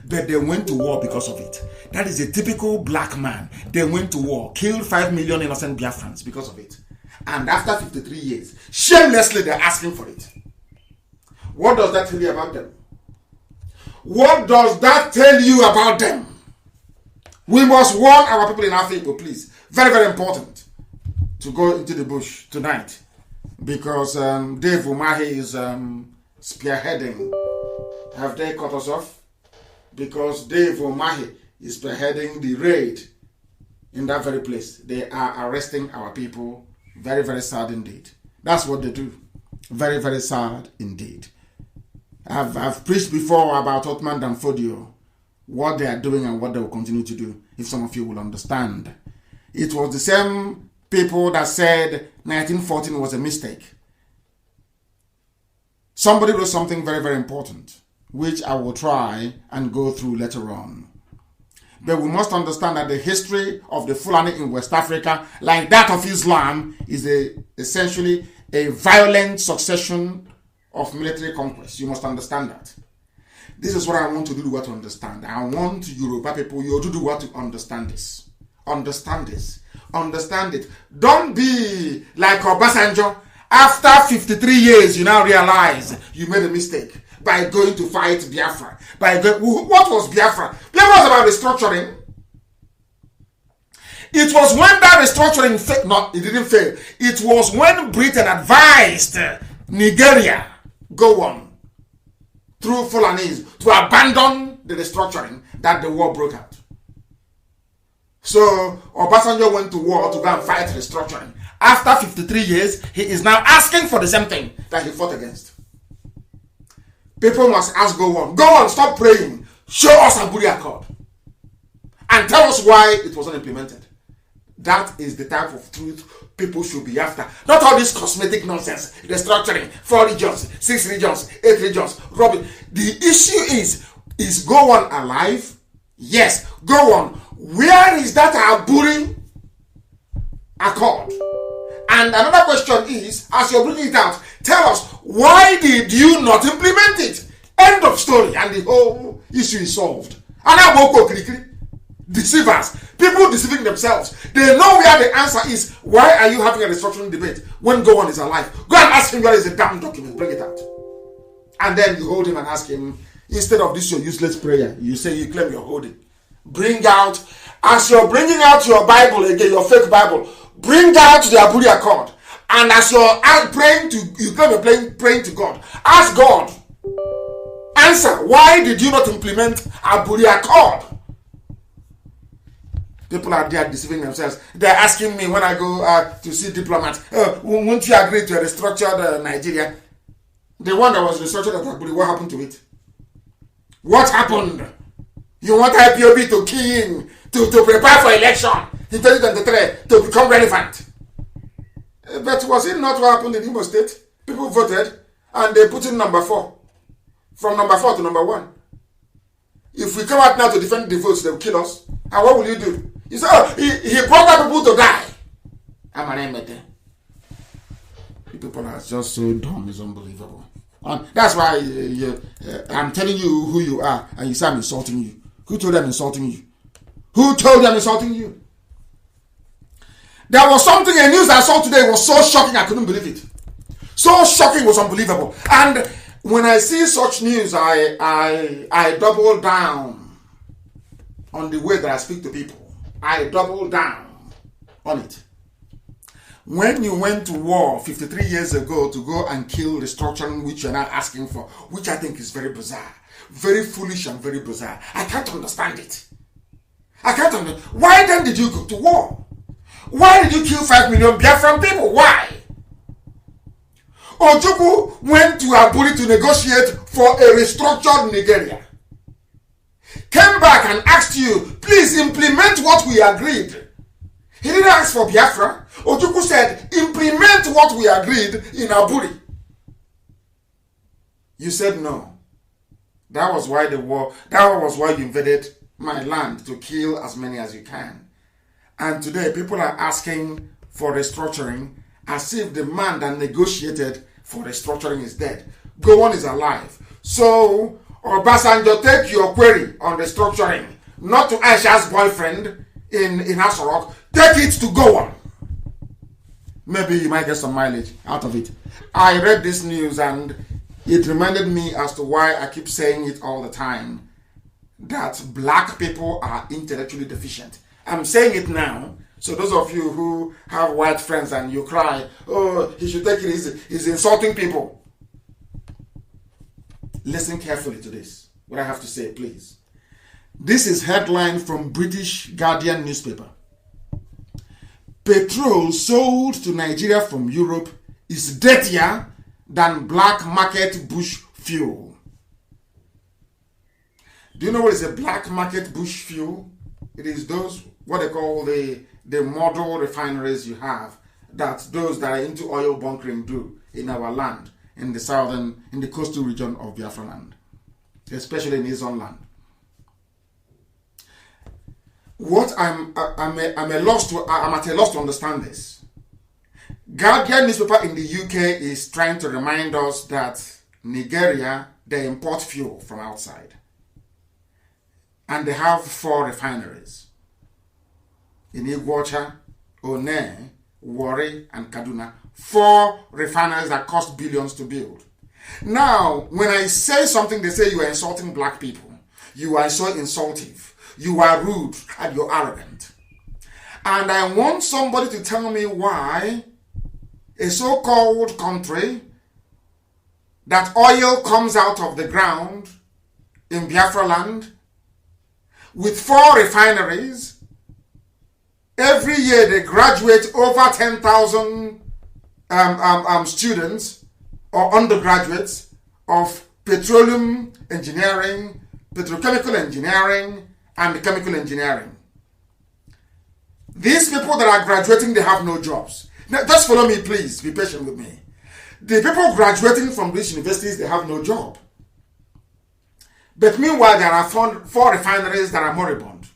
But they went to war because of it. That is a typical black man. They went to war, killed 5 million innocent Biafrans because of it. And after 53 years, shamelessly they're asking for it. What does that tell you about them? What does that tell you about them? We must warn our people in Africa, please. Very, very important to go into the bush tonight. Because Dave Umahi is spearheading have they cut us off? Because Dave Omahi is spearheading the raid in that very place. They are arresting our people. Very, very sad indeed. That's what they do. Very, very sad indeed. I've preached before about Otman Danfodio, what they are doing and what they will continue to do, if some of you will understand. It was the same people that said 1914 was a mistake. Somebody wrote something very, very important, which I will try and go through later on. But we must understand that the history of the Fulani in West Africa, like that of Islam, is essentially a violent succession of military conquest. You must understand that. This is what I want to do to understand. I want Yoruba people, you to do what to understand this. Understand this. Understand it. Don't be like Obasanjo. After 53 years, you now realize you made a mistake by going to fight Biafra. What was Biafra? Biafra was about restructuring. It was when that restructuring failed. No, it didn't fail. It was when Britain advised Nigeria, go on, through Fulanis, to abandon the restructuring, that the war broke out. So Obasanjo went to war to go and fight restructuring. After 53 years, he is now asking for the same thing that he fought against. People must ask, go on, stop praying. Show us Aburi Accord. And tell us why it wasn't implemented. That is the type of truth people should be after. Not all this cosmetic nonsense. Restructuring, 4 regions, 6 regions, 8 regions, rubbish. The issue is go on alive? Yes, go on. Where is that Aburi Accord? And another question is, as you're bringing it out, tell us, why did you not implement it? End of story. And the whole issue is solved. Deceivers. People deceiving themselves. They know where the answer is. Why are you having a restructuring debate when Go On is alive? Go and ask him where is the damn document. Bring it out. And then you hold him and ask him, instead of this your useless prayer, you say you claim you're holding. Bring out, as you're bringing out your Bible again, your fake Bible, bring out the Aburi Accord. And as you're praying to, you claim you're praying to God, ask God, answer, why did you not implement Aburi Accord? People are there deceiving themselves. They're asking me when I go to see diplomats, won't you agree to a restructured Nigeria? The one that was restructured at Aburi, what happened to it? What happened? You want IPOB to key in, to prepare for election in 2023 to become relevant. But was it not what happened in Imo State? People voted and they put in number 4. From number 4 to number 1. If we come out now to defend the votes, they will kill us. And what will you do? You say, oh, he brought out people to die. The people are just so dumb, it's unbelievable. And that's why I'm telling you who you are, and you say I'm insulting you. Who told them insulting you? Who told them insulting you? There was something, a news I saw today was so shocking I couldn't believe it. So shocking, was unbelievable. And when I see such news, I double down on the way that I speak to people. I double down on it. When you went to war 53 years ago to go and kill restructuring, which you're now asking for, which I think is very bizarre, very foolish and very bizarre. I can't understand it. I can't understand. Why then did you go to war? Why did you kill 5 million Biafran people? Why? Ojukwu went to Aburi to negotiate for a restructured Nigeria. Came back and asked you, please implement what we agreed. He didn't ask for Biafra. Ojukwu said, implement what we agreed in Aburi. You said no. That was why the war, that was why you invaded my land, to kill as many as you can. And today people are asking for restructuring as if the man that negotiated for restructuring is dead. Go On is alive. So, Obasanjo, take your query on restructuring, not to Aisha's boyfriend in Asorok. Take it to Go On. Maybe you might get some mileage out of it. I read this news and it reminded me as to why I keep saying it all the time, that black people are intellectually deficient. I'm saying it now, so those of you who have white friends and you cry, oh, he should take it easy, he's insulting people. Listen carefully to this, what I have to say, please. This is headline from British Guardian newspaper. Petrol sold to Nigeria from Europe is dirtier than black market bush fuel. Do you know what is a black market bush fuel? It is those, what they call the model refineries you have, that those that are into oil bunkering do in our land, in the coastal region of Biafra land, especially in Izon land. What I'm at a loss to understand this. Guardian newspaper in the UK is trying to remind us that Nigeria, they import fuel from outside. And they have 4 refineries. In Iguacha, One, Warri, and Kaduna. 4 refineries that cost billions to build. Now, when I say something, they say you are insulting black people. You are so insultive. You are rude and you're arrogant. And I want somebody to tell me why a so-called country that oil comes out of the ground in Biafra land with 4 refineries, every year they graduate over 10,000 students or undergraduates of petroleum engineering, petrochemical engineering, and chemical engineering. These people that are graduating, they have no jobs. Now, just follow me, please. Be patient with me. The people graduating from these universities, they have no job. But meanwhile, there are 4 refineries that are moribund.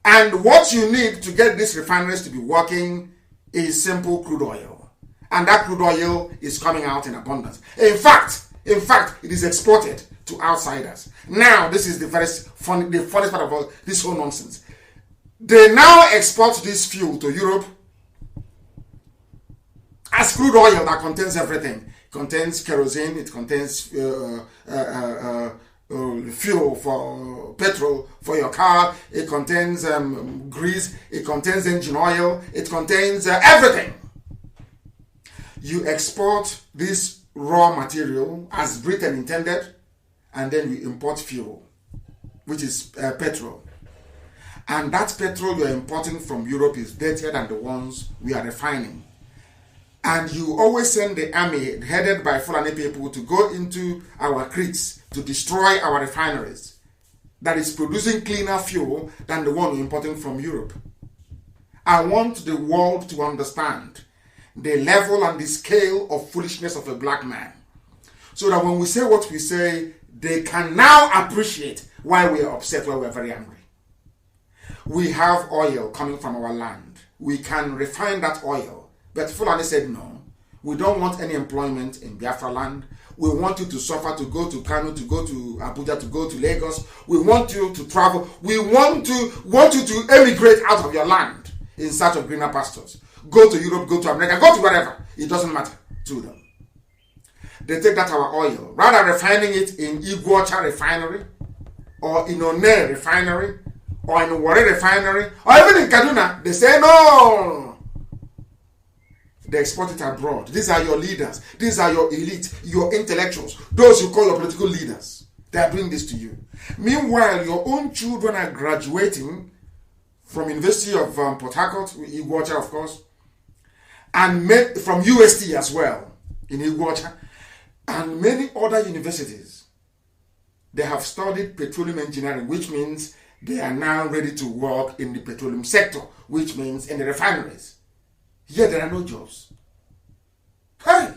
And what you need to get these refineries to be working is simple crude oil. And that crude oil is coming out in abundance. In fact, it is exported to outsiders. Now, this is the funniest part of all this whole nonsense. They now export this fuel to Europe as crude oil that contains everything. It contains kerosene, it contains fuel for petrol for your car, it contains grease, it contains engine oil, it contains everything. You export this raw material as Britain intended, and then you import fuel, which is petrol. And that petrol you're importing from Europe is dirtier than the ones we are refining. And you always send the army headed by Fulani people to go into our creeks to destroy our refineries that is producing cleaner fuel than the one you're importing from Europe. I want the world to understand the level and the scale of foolishness of a black man, so that when we say what we say, they can now appreciate why we are upset, why we are very angry. We have oil coming from our land. We can refine that oil. But Fulani said, no, we don't want any employment in Biafra land. We want you to suffer, to go to Kanu, to go to Abuja, to go to Lagos. We want you to travel. We want you to emigrate out of your land in search of greener pastures. Go to Europe, go to America, go to wherever. It doesn't matter to them. They take that our oil, rather refining it in Iguacha refinery, or in One refinery, or in Warri refinery, or even in Kaduna. They say no. They export it abroad. These are your leaders. These are your elite, your intellectuals, those you call your political leaders. They are doing this to you. Meanwhile, your own children are graduating from University of Port Harcourt, Iguacha, of course, and from UST as well, in Iguacha, and many other universities. They have studied petroleum engineering, which means they are now ready to work in the petroleum sector, which means in the refineries. Yet there are no jobs. Hey!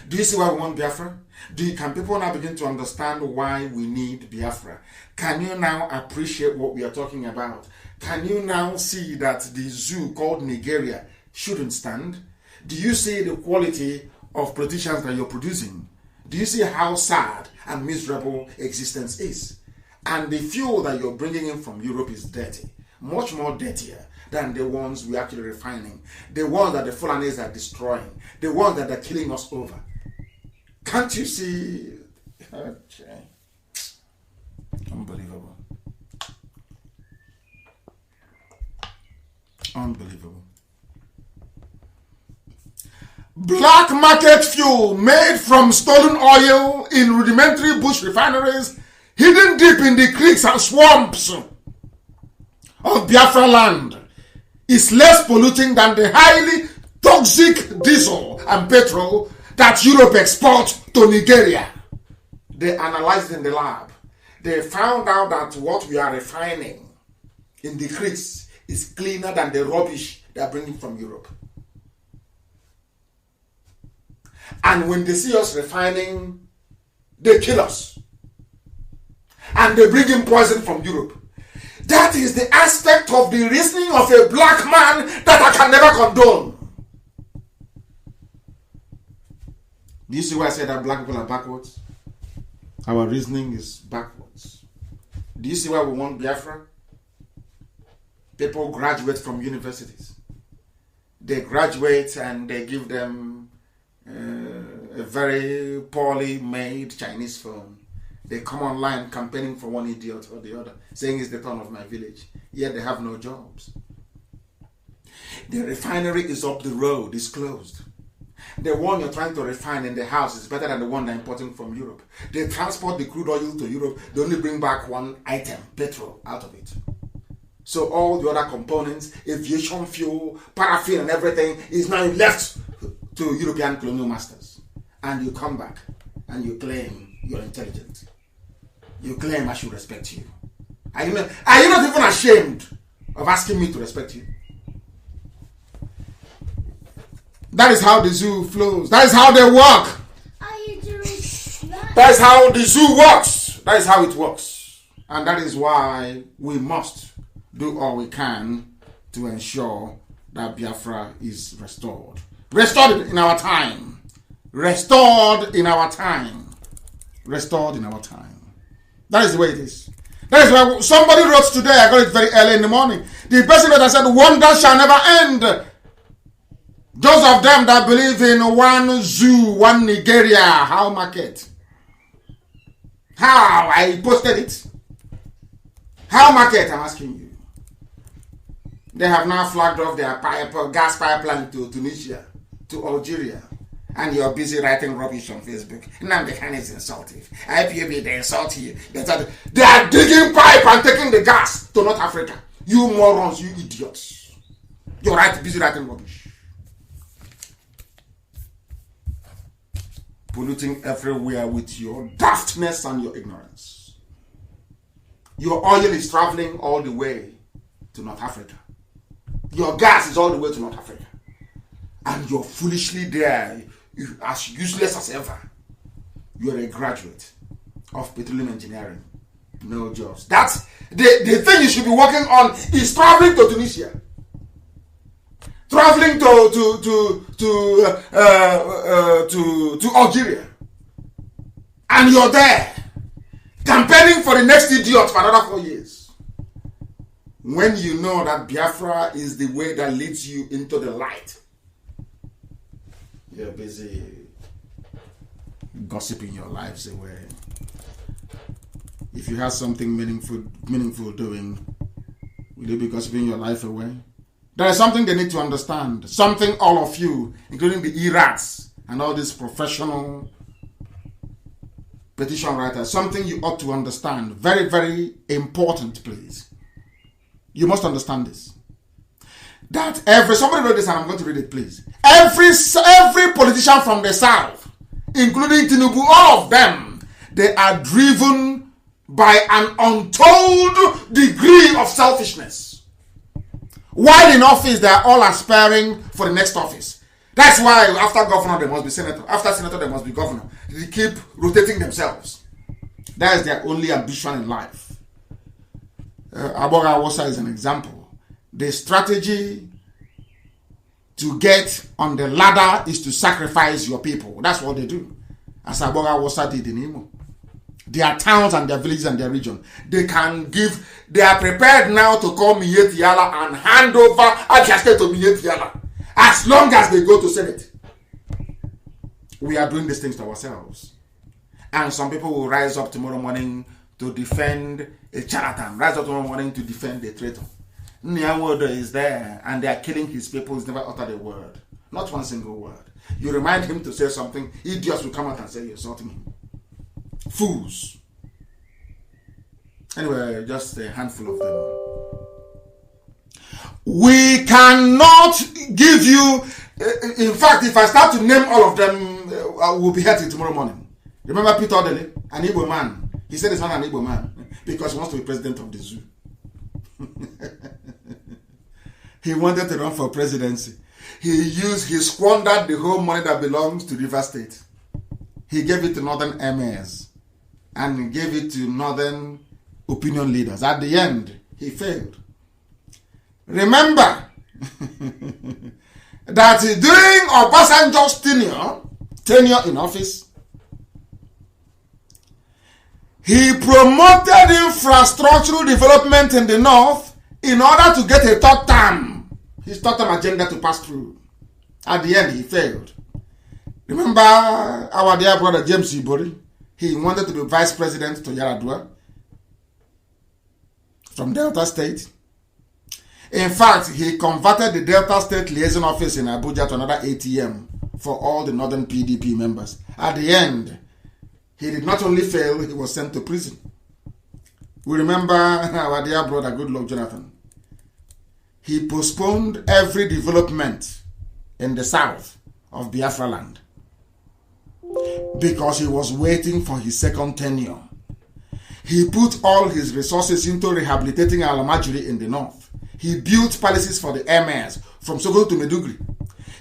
Do you see why we want Biafra? Can people now begin to understand why we need Biafra? Can you now appreciate what we are talking about? Can you now see that the zoo called Nigeria shouldn't stand? Do you see the quality of politicians that you're producing? Do you see how sad and miserable existence is? And the fuel that you're bringing in from Europe is dirty. Much more dirtier than the ones we're actually refining. The ones that the Fulanis are destroying. The ones that are killing us over. Can't you see? Okay. Unbelievable. Unbelievable. Black market fuel made from stolen oil in rudimentary bush refineries hidden deep in the creeks and swamps of Biafra land is less polluting than the highly toxic diesel and petrol that Europe exports to Nigeria. They analyzed in the lab. They found out that what we are refining in the creeks is cleaner than the rubbish they are bringing from Europe. And when they see us refining, they kill us. And they bring in poison from Europe. That is the aspect of the reasoning of a black man that I can never condone. Do you see why I say that black people are backwards? Our reasoning is backwards. Do you see why we want Biafra? People graduate from universities. They graduate and they give them a very poorly made Chinese phone. They come online campaigning for one idiot or the other, saying it's the turn of my village. Yet they have no jobs. The refinery is up the road, it's closed. The one you're trying to refine in the house is better than the one they're importing from Europe. They transport the crude oil to Europe, they only bring back one item, petrol, out of it. So all the other components, aviation fuel, paraffin and everything is now left to European colonial masters. And you come back and you claim you're intelligent. You claim I should respect you. Are you not even ashamed of asking me to respect you? That is how the zoo flows. That is how they work. Are you doing that? That is how the zoo works. That is how it works. And that is why we must do all we can to ensure that Biafra is restored. Restored in our time. Restored in our time. Restored in our time. That is the way it is. That is why somebody wrote today, I got it very early in the morning. The person that said, wonder shall never end. Those of them that believe in one zoo, one Nigeria, how market? How? I posted it. How market, I'm asking you. They have now flagged off their gas pipeline to Tunisia, to Algeria. And you're busy writing rubbish on Facebook. Nnamdi is insultive. IPOB, they insult you. They are digging pipe and taking the gas to North Africa. You morons, you idiots. You're busy writing rubbish. Polluting everywhere with your daftness and your ignorance. Your oil is traveling all the way to North Africa. Your gas is all the way to North Africa. And you're foolishly there, as useless as ever. You're a graduate of petroleum engineering. No jobs. That's the thing you should be working on is traveling to Tunisia. Traveling to Algeria. And you're there. Campaigning for the next idiot for another 4 years. When you know that Biafra is the way that leads you into the light. You're busy gossiping your lives away. If you have something meaningful doing, will you be gossiping your life away? There is something they need to understand. Something all of you, including the ERATs and all these professional petition writers, something you ought to understand. Very, very important, please. You must understand this. That somebody wrote this and I'm going to read it, please. Every politician from the South, including Tinubu, all of them, they are driven by an untold degree of selfishness. While in office, they are all aspiring for the next office. That's why after governor, there must be senator. After senator, there must be governor. They keep rotating themselves. That is their only ambition in life. Aboga Wosa is an example. The strategy to get on the ladder is to sacrifice your people. That's what they do. As Aboga Wosa did in Imo. Their towns and their villages and their region. They are prepared now to call Miye Tiala and hand over Abia State to Miye Tiala. As long as they go to Senate. We are doing these things to ourselves. And some people will rise up tomorrow morning to defend a charlatan. Rise up tomorrow morning to defend a traitor. Nyawodo is there and they are killing his people. He's never uttered a word. Not one single word. You remind him to say something, idiots will come out and say you're insulting him. Fools. Anyway, just a handful of them. We cannot give you, in fact, if I start to name all of them, I will be here till tomorrow morning. Remember Peter Odele, an Igbo man. He said he's not an Igbo man because he wants to be president of the zoo. He wanted to run for presidency. He squandered the whole money that belongs to River State. He gave it to northern emirs and gave it to northern opinion leaders. At the end, he failed. Remember that during Obasanjo's tenure in office, he promoted infrastructural development in the north in order to get a third term, his third term agenda to pass through. At the end, he failed. Remember our dear brother James Ibori? He wanted to be vice president to Yaradua from Delta State. In fact, he converted the Delta State liaison office in Abuja to another ATM for all the northern PDP members. At the end, he did not only fail, he was sent to prison. We remember our dear brother Goodluck Jonathan. He postponed every development in the south of Biafra land because he was waiting for his second tenure. He put all his resources into rehabilitating Alamajiri in the north. He built palaces for the emirs from Sokoto to Meduguri.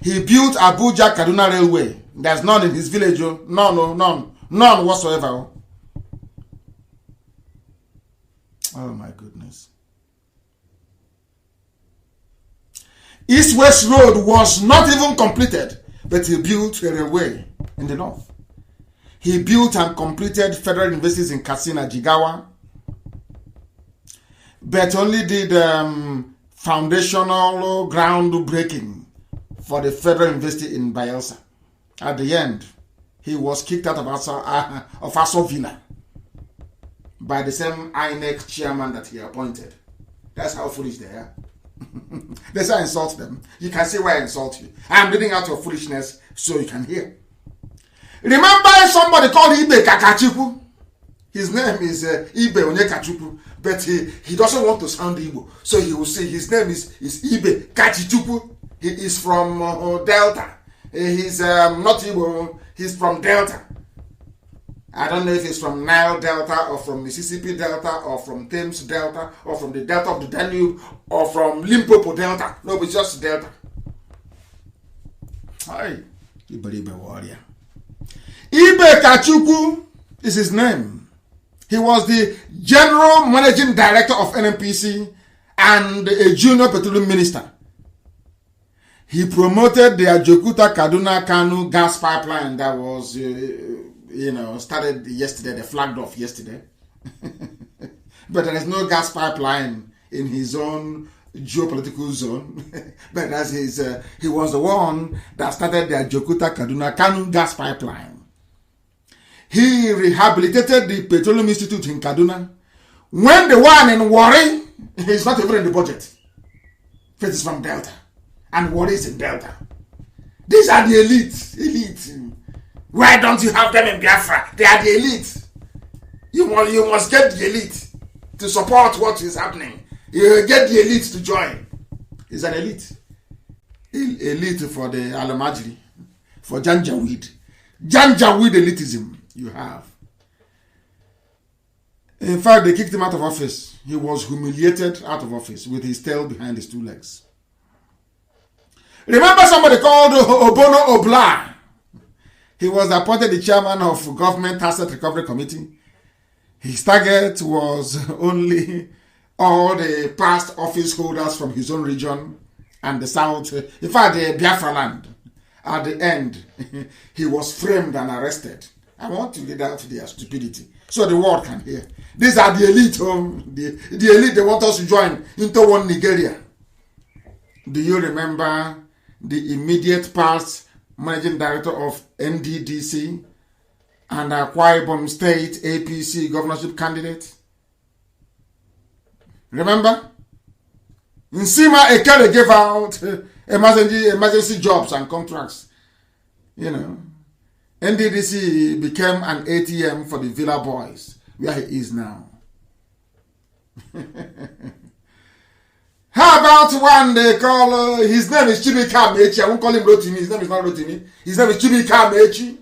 He built Abuja Kaduna Railway. There's none in his village. None whatsoever. Oh my goodness. East-West Road was not even completed, but he built a railway in the north. He built and completed federal universities in Katsina, Jigawa, but only did foundational groundbreaking for the federal university in Bayelsa. At the end, he was kicked out of Aso Villa by the same INEC chairman that he appointed. That's how foolish they are. That's why I insult them. You can see why I insult you. I am reading out your foolishness so you can hear. Remember somebody called Ibe Kakachuku? His name is Ibe Onyekachuku, but he doesn't want to sound Igbo. So he will say his name is Ibe Kachichuku. He is from Delta. He's not Igbo, he's from Delta. I don't know if he's from Nile Delta or from Mississippi Delta or from Thames Delta or from the Delta of the Danube or from Limpopo Delta. No, it's just Delta. Hi, Ibe warrior. Ibe Kachuku is his name. He was the general managing director of NNPC and a junior petroleum minister. He promoted the Ajokuta Kaduna Kanu gas pipeline that was, started yesterday. They flagged off yesterday. But there is no gas pipeline in his own geopolitical zone. But as he was the one that started the Ajokuta Kaduna Kanu gas pipeline. He rehabilitated the Petroleum Institute in Kaduna. When the one in Warri is not even in the budget. It is from Delta. And Warri is in Delta. These are the elite. Why don't you have them in Biafra? They are the elite. You must get the elite to support what is happening. You get the elite to join. It's an elite. Elite for the Alamajiri. For Janjaweed. Janjaweed elitism. You have. In fact, they kicked him out of office. He was humiliated out of office with his tail behind his two legs. Remember somebody called Obono Obla? He was appointed the chairman of Government Asset Recovery Committee. His target was only all the past office holders from his own region and the south. In fact, the Biafra land. At the end, he was framed and arrested. I want to get out their stupidity so the world can hear. These are the elite. The elite, they want us to join into one Nigeria. Do you remember the immediate past managing director of NDDC and Akwa Ibom State APC governorship candidate? Remember? Nsima Ekele gave out emergency jobs and contracts You know, NDDC became an ATM for the Villa Boys, where he is now. How about one they call, his name is Chibika Mechi. I won't call him Rotimi. His name is not Rotimi. His name is Chibika Mechi.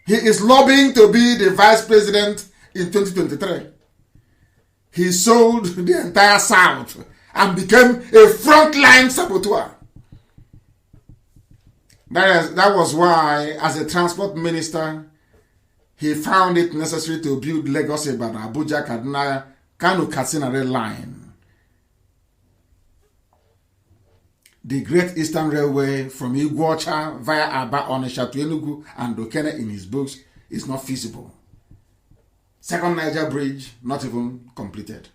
He is lobbying to be the vice president in 2023. He sold the entire South and became a frontline saboteur. That was why, as a transport minister, he found it necessary to build Lagos Ibadan, Abuja, Kaduna, Kanu, Katsina Rail Line. The Great Eastern Railway from Iguacha via Aba, Onitsha to Enugu and Dokene in his books is not feasible. Second Niger Bridge, not even completed.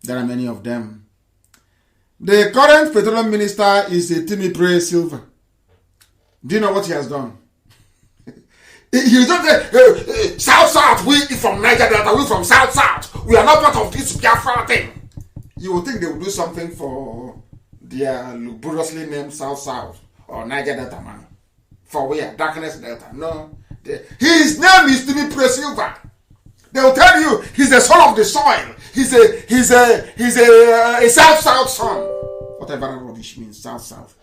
There are many of them. The current petroleum minister is Timipre Silva. Do you know what he has done? He don't say, South, we from Niger Delta, we from South. We are not part of this Biafra thing. You would think they would do something for their laboriously named South or Niger Delta man. For where? Darkness Delta. No. His name is Timipre Silva. They will tell you he's the son of the soil. He's a South son. Whatever rubbish means, South.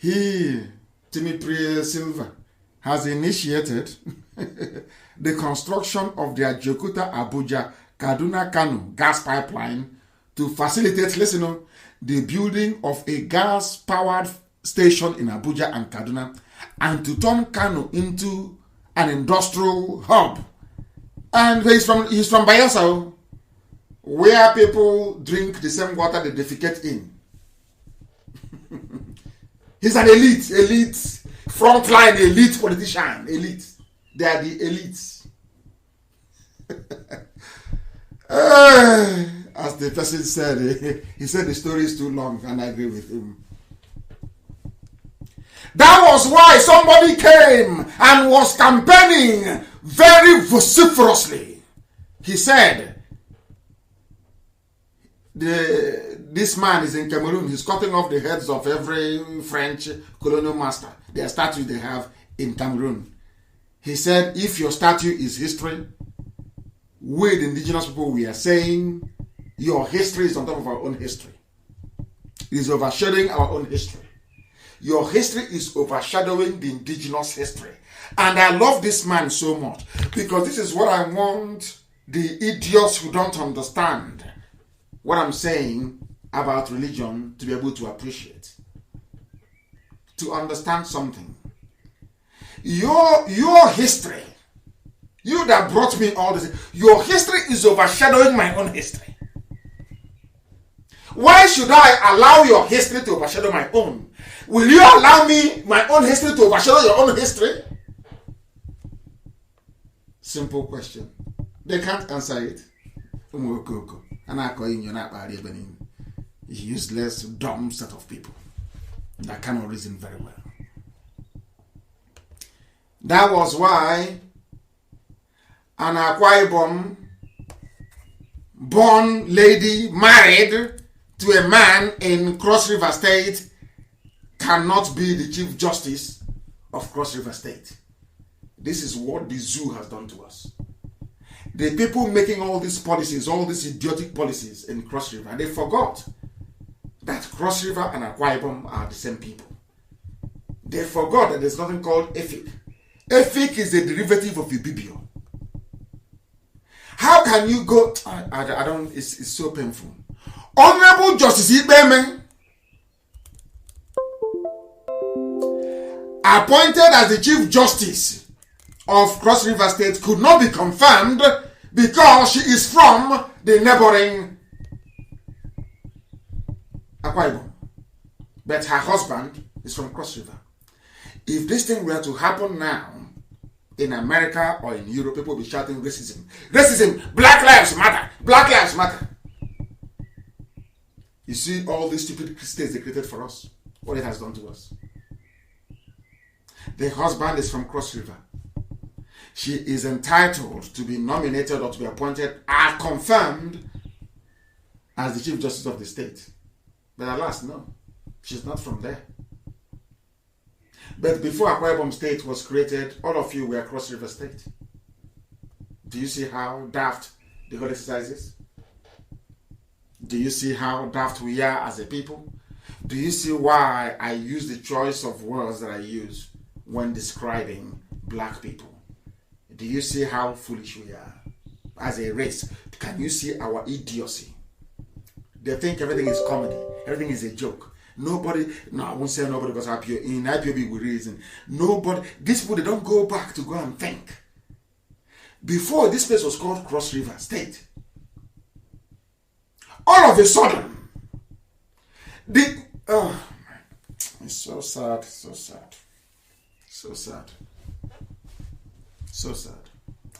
He, Timipre Silva, has initiated the construction of the Ajaokuta Abuja Kaduna Kanu gas pipeline to facilitate, the building of a gas-powered station in Abuja and Kaduna, and to turn Kanu into an industrial hub. And he's from Bayelsa, where people drink the same water they defecate in. He's an elite, frontline elite politician, elite. They are the elites. As the person said, he said the story is too long, and I agree with him. That was why somebody came and was campaigning very vociferously. He said, this man is in Cameroon. He's cutting off the heads of every French colonial master, their statue they have in Cameroon. He said, if your statue is history, we the indigenous people, we are saying your history is on top of our own history. It is overshadowing our own history. Your history is overshadowing the indigenous history. And I love this man so much, because this is what I want the idiots who don't understand what I'm saying about religion to be able to appreciate. To understand something. Your history, you that brought me all this, your history is overshadowing my own history. Why should I allow your history to overshadow my own? Will you allow me, my own history, to overshadow your own history? Simple question. They can't answer it. And I call you not a useless, dumb set of people that cannot reason very well. That was why an Akwa Ibom born lady married to a man in Cross River State cannot be the Chief Justice of Cross River State. This is what the zoo has done to us. The people making all these policies, all these idiotic policies in Cross River, they forgot that Cross River and Akwa Ibom are the same people. They forgot that there's nothing called Efik. Efik is a derivative of Ibibio. How can you go... I don't... It's so painful. Honorable Justice Ibeme, appointed as the Chief Justice of Cross River State, could not be confirmed because she is from the neighboring Akwa Ibom. But her husband is from Cross River. If this thing were to happen now in America or in Europe, people will be shouting racism. Racism! Black lives matter! Black lives matter! You see all these stupid states they created for us, what it has done to us. The husband is from Cross River. She is entitled to be nominated or to be appointed or confirmed as the Chief Justice of the state. But alas, no. She's not from there. But before Akwa Ibom State was created, all of you were Cross River State. Do you see how daft the whole exercise is? Do you see how daft we are as a people? Do you see why I use the choice of words that I use when describing black people? Do you see how foolish we are as a race? Can you see our idiocy? They think everything is comedy. Everything is a joke. Nobody, no, I won't say nobody because in IPOB we reason. Nobody, these people, they don't go back to go and think. Before, this place was called Cross River State. All of a sudden, it's so sad, so sad, so sad, so sad.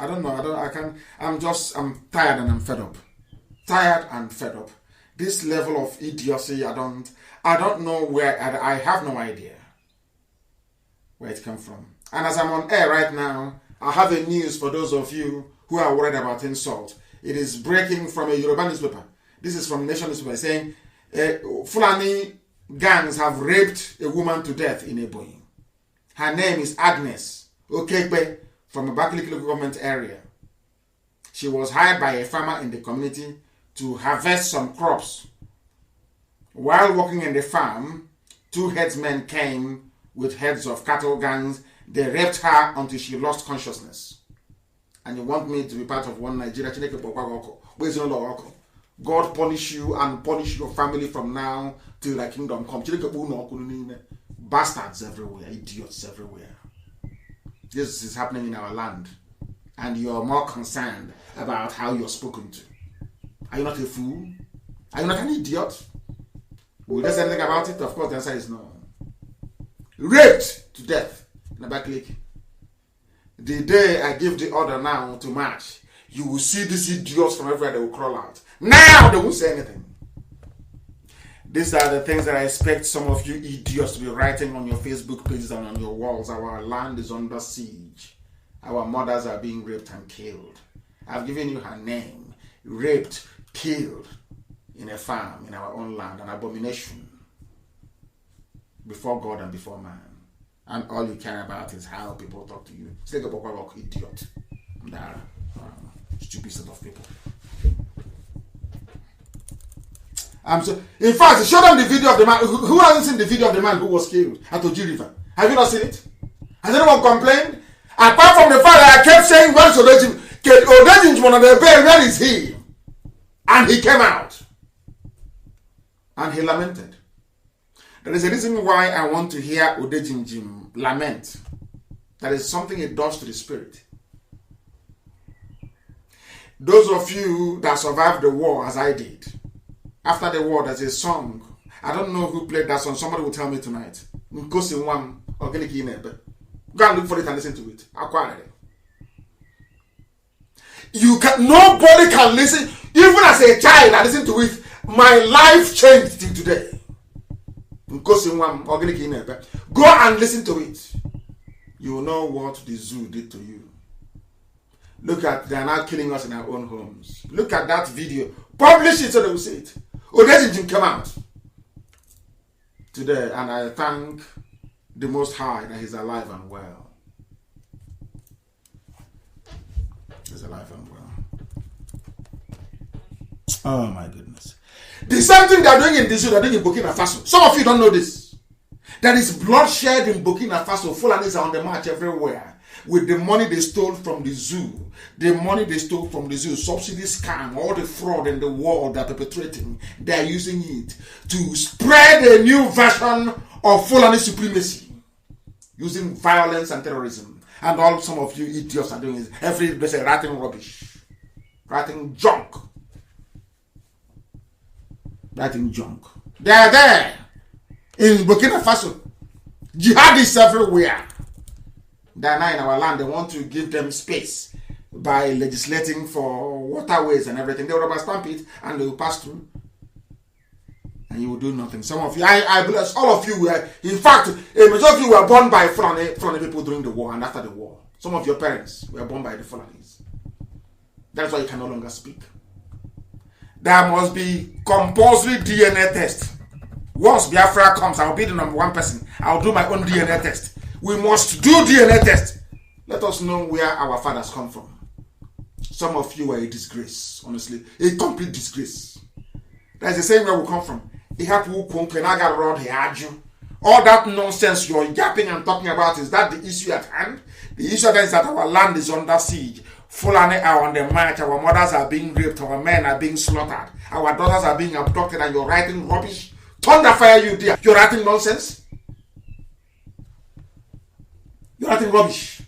I don't know, I'm tired and I'm fed up. Tired and fed up. This level of idiocy, I don't know where, I have no idea where it came from. And as I'm on air right now, I have a news for those of you who are worried about insult. It is breaking from a Yoruba newspaper. This is from Nation newspaper saying, Fulani gangs have raped a woman to death in Ebonyi. Her name is Agnes Okekbe from a Abakaliki local government area. She was hired by a farmer in the community to harvest some crops. While working in the farm, two headsmen came with heads of cattle gangs. They raped her until she lost consciousness. And you want me to be part of one Nigeria? God punish you and punish your family from now till thy kingdom come. Bastards everywhere, idiots everywhere. This is happening in our land. And you're more concerned about how you're spoken to. Are you not a fool? Are you not an idiot? Will there say anything about it? Of course, the answer is no. Raped to death in Abakaliki. The day I give the order now to march, you will see these idiots from everywhere, they will crawl out. Now they won't say anything. These are the things that I expect some of you idiots to be writing on your Facebook pages and on your walls. Our land is under siege. Our mothers are being raped and killed. I've given you her name. Raped, killed in a farm in our own land. An abomination before God and before man. And all you care about is how people talk to you. Stick up a idiot. Stupid set of people. In fact, show them the video of the man. Who hasn't seen the video of the man who was killed at Oji River? Have you not seen it? Has anyone complained? Apart from the fact that I kept saying, where is Odejim? Odejim's one of the bed, where is he? And he came out. And he lamented. There is a reason why I want to hear Odejim lament. That is something it does to the spirit. Those of you that survived the war as I did, after the war, there's a song. I don't know who played that song. Somebody will tell me tonight. Go and look for it and listen to it. Nobody can listen. Even as a child, I listened to it. My life changed till today. Go and listen to it. You will know what the zoo did to you. Look at, they are now killing us in our own homes. Look at that video. Publish it so they will see it. Odejim came out today, and I thank the Most High that he's alive and well. He's alive and well. Oh my goodness. The same thing they are doing in this zoo, they are doing in Burkina Faso. Some of you don't know this. There is bloodshed in Burkina Faso. Fulanis are on the march everywhere. With the money they stole from the zoo, subsidy scam, all the fraud in the world they're perpetrating, they're using it to spread a new version of Fulani supremacy, using violence and terrorism. And all some of you idiots are doing is every day say writing rubbish, writing junk. They're there in Burkina Faso. Jihadists everywhere. They're now in our land. They want to give them space by legislating for waterways and everything. They will rubber stamp it and they will pass through. And you will do nothing. Some of you, I bless all of you were, in fact, a majority of you were born by Fulani people during the war and after the war. Some of your parents were born by the Fulanis. That's why you can no longer speak. There must be compulsory DNA test Once Biafra comes, I'll be the number one person. I'll do my own DNA test. We must do DNA test. Let us know where our fathers come from. Some of you are a disgrace, honestly. A complete disgrace. That's the same where we come from. All that nonsense you're yapping and talking about, is that the issue at hand? The issue is that our land is under siege. Fulani are on the march. Our mothers are being raped. Our men are being slaughtered. Our daughters are being abducted, and you're writing rubbish. Thunder fire you there. You're writing nonsense. You're writing rubbish.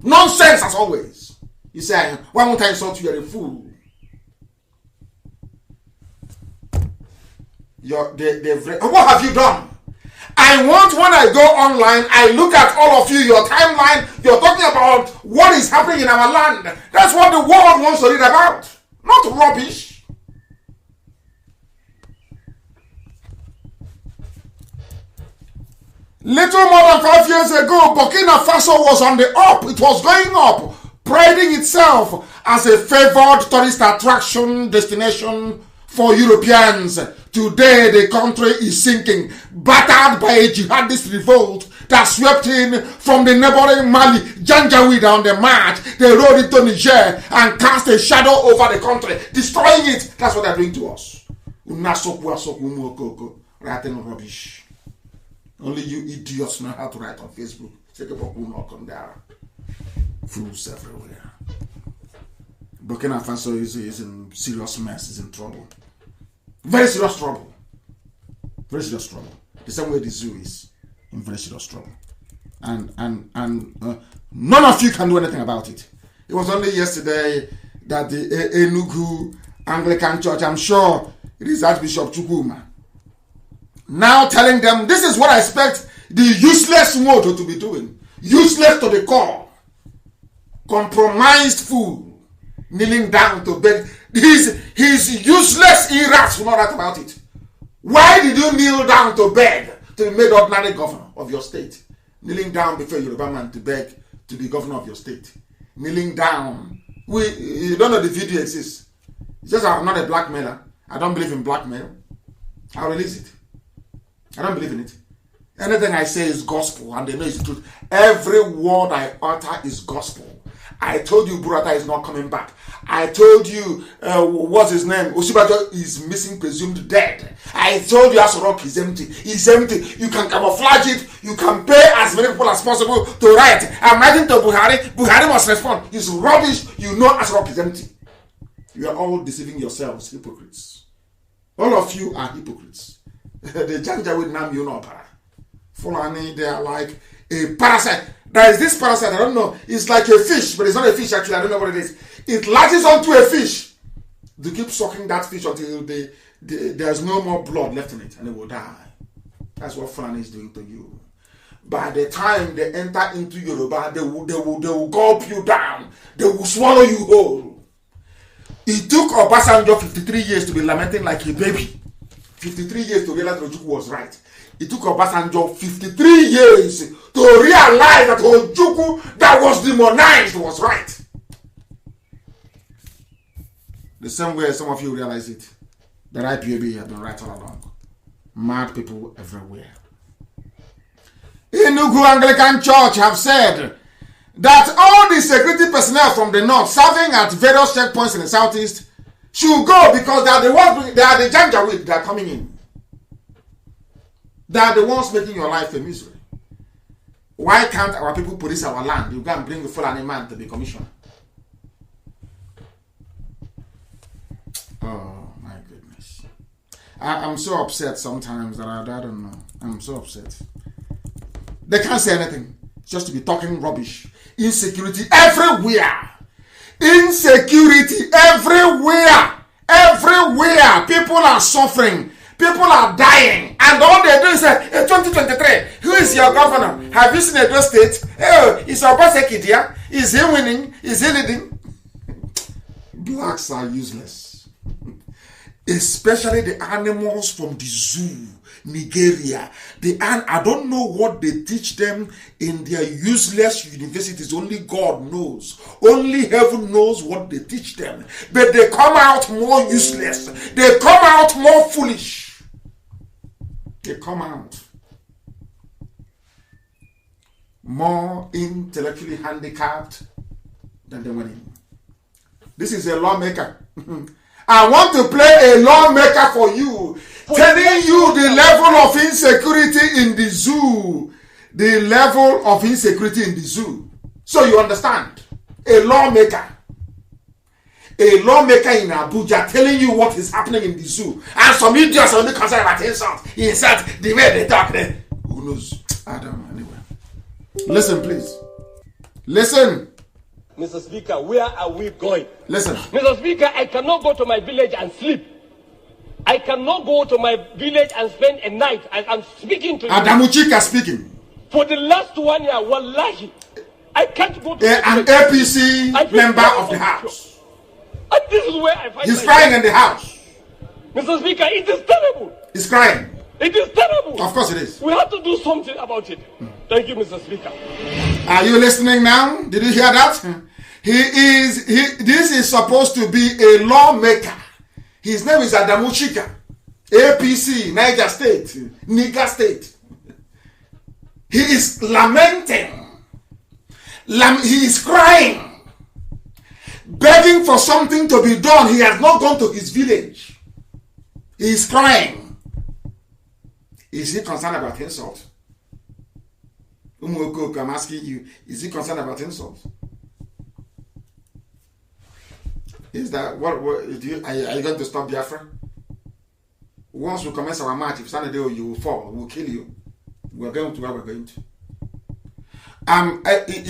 Nonsense as always. You say, why won't I insult you? You're a fool. What have you done? I want, when I go online, I look at all of you, your timeline, you're talking about what is happening in our land. That's what the world wants to read about. Not rubbish. Little more than 5 years ago, Burkina Faso was on the up. It was going up, priding itself as a favored tourist attraction destination for Europeans. Today, the country is sinking, battered by a jihadist revolt that swept in from the neighboring Mali, Janjaweed on the march. They rode into Niger and cast a shadow over the country, destroying it. That's what they're doing to us. Writing rubbish. Only you idiots know how to write on Facebook. Fools everywhere. Burkina Faso is in serious mess, is in trouble. Very serious trouble. Very serious trouble. The same way the zoo is in very serious trouble. And none of you can do anything about it. It was only yesterday that the Enugu Anglican Church, I'm sure it is Archbishop Chukwuma, now telling them, this is what I expect the useless motto to be doing. Useless to the core. Compromised fool. Kneeling down to beg. His useless irats will not write about it. Why did you kneel down to beg to be made ordinary governor of your state? Kneeling down before Yoruba man to beg to be governor of your state. Kneeling down. You don't know the video exists. It's just I'm not a blackmailer. I don't believe in blackmail. I'll release it. I don't believe in it. Anything I say is gospel, and they know it's the truth. Every word I utter is gospel. I told you Burata is not coming back. I told you, what's his name? Osibajo is missing, presumed dead. I told you Asorok is empty. He's empty. You can camouflage it. You can pay as many people as possible to write. I'm writing to Buhari. Buhari must respond. It's rubbish. You know Asorok is empty. You are all deceiving yourselves, hypocrites. All of you are hypocrites. The Janjaweed Nnamdi, you know, Fulani, they are like a parasite. There is this parasite, I don't know. It's like a fish, but it's not a fish actually. I don't know what it is. It latches onto a fish. They keep sucking that fish until there's no more blood left in it, and it will die. That's what Fulani is doing to you. By the time they enter into Yoruba, they will gulp you down. They will swallow you whole. It took Obasanjo 53 years to be lamenting like a baby. 53 years to realize Ojukwu was right. It took Obasanjo 53 years to realize that Ojukwu that was demonized was right. The same way some of you realize it, that IPOB have been right all along. Mad people everywhere. Enugu Anglican Church have said that all the security personnel from the north serving at various checkpoints in the southeast should go because they are the ones, they are the Janjaweed that are coming in. They are the ones making your life a misery. Why can't our people police our land? You go and bring a Fulani man to be commissioner. Oh my goodness. I'm so upset sometimes that I don't know. I'm so upset. They can't say anything. Just to be talking rubbish. Insecurity everywhere. Insecurity everywhere. Everywhere. People are suffering. People are dying. And all they do is say, 2023, who is your governor? Have you seen Edo State? Oh, is Obaseki there? Is he winning? Is he leading? Blacks are useless. Especially the animals from the zoo, Nigeria. I don't know what they teach them in their useless universities. Only God knows. Only heaven knows what they teach them. But they come out more useless. They come out more foolish. They come out more intellectually handicapped than they went in. This is a lawmaker. I want to play a lawmaker for you, telling you the level of insecurity in the zoo. The level of insecurity in the zoo. So you understand. A lawmaker in Abuja telling you what is happening in the zoo. And some idiots only concerned about insult. He insult the way they talk. Who knows? I don't know. Anyway. Listen, please. Listen. Mr. Speaker, where are we going? Listen. Mr. Speaker, I cannot go to my village and sleep. I cannot go to my village and spend a night. I'm speaking to you. Adamuchika speaking. For the last 1 year, wallahi, I can't go to an APC member of the House. And this is where I find He's crying in the House. Mr. Speaker, it is terrible. He's crying. It is terrible. Of course it is. We have to do something about it. Thank you, Mr. Speaker. Are you listening now? Did you hear that? This is supposed to be a lawmaker. His name is Adamuchika. APC, Niger State, Niger State. He is lamenting. He is crying. Begging for something to be done. He has not gone to his village. He is crying. Is he concerned about insult? Umoko, I'm asking you, is he concerned about insult? Is that what are you going to stop Biafra? Once we commence our march, if Sunday you will fall, we'll kill you. We're going to where we're going to.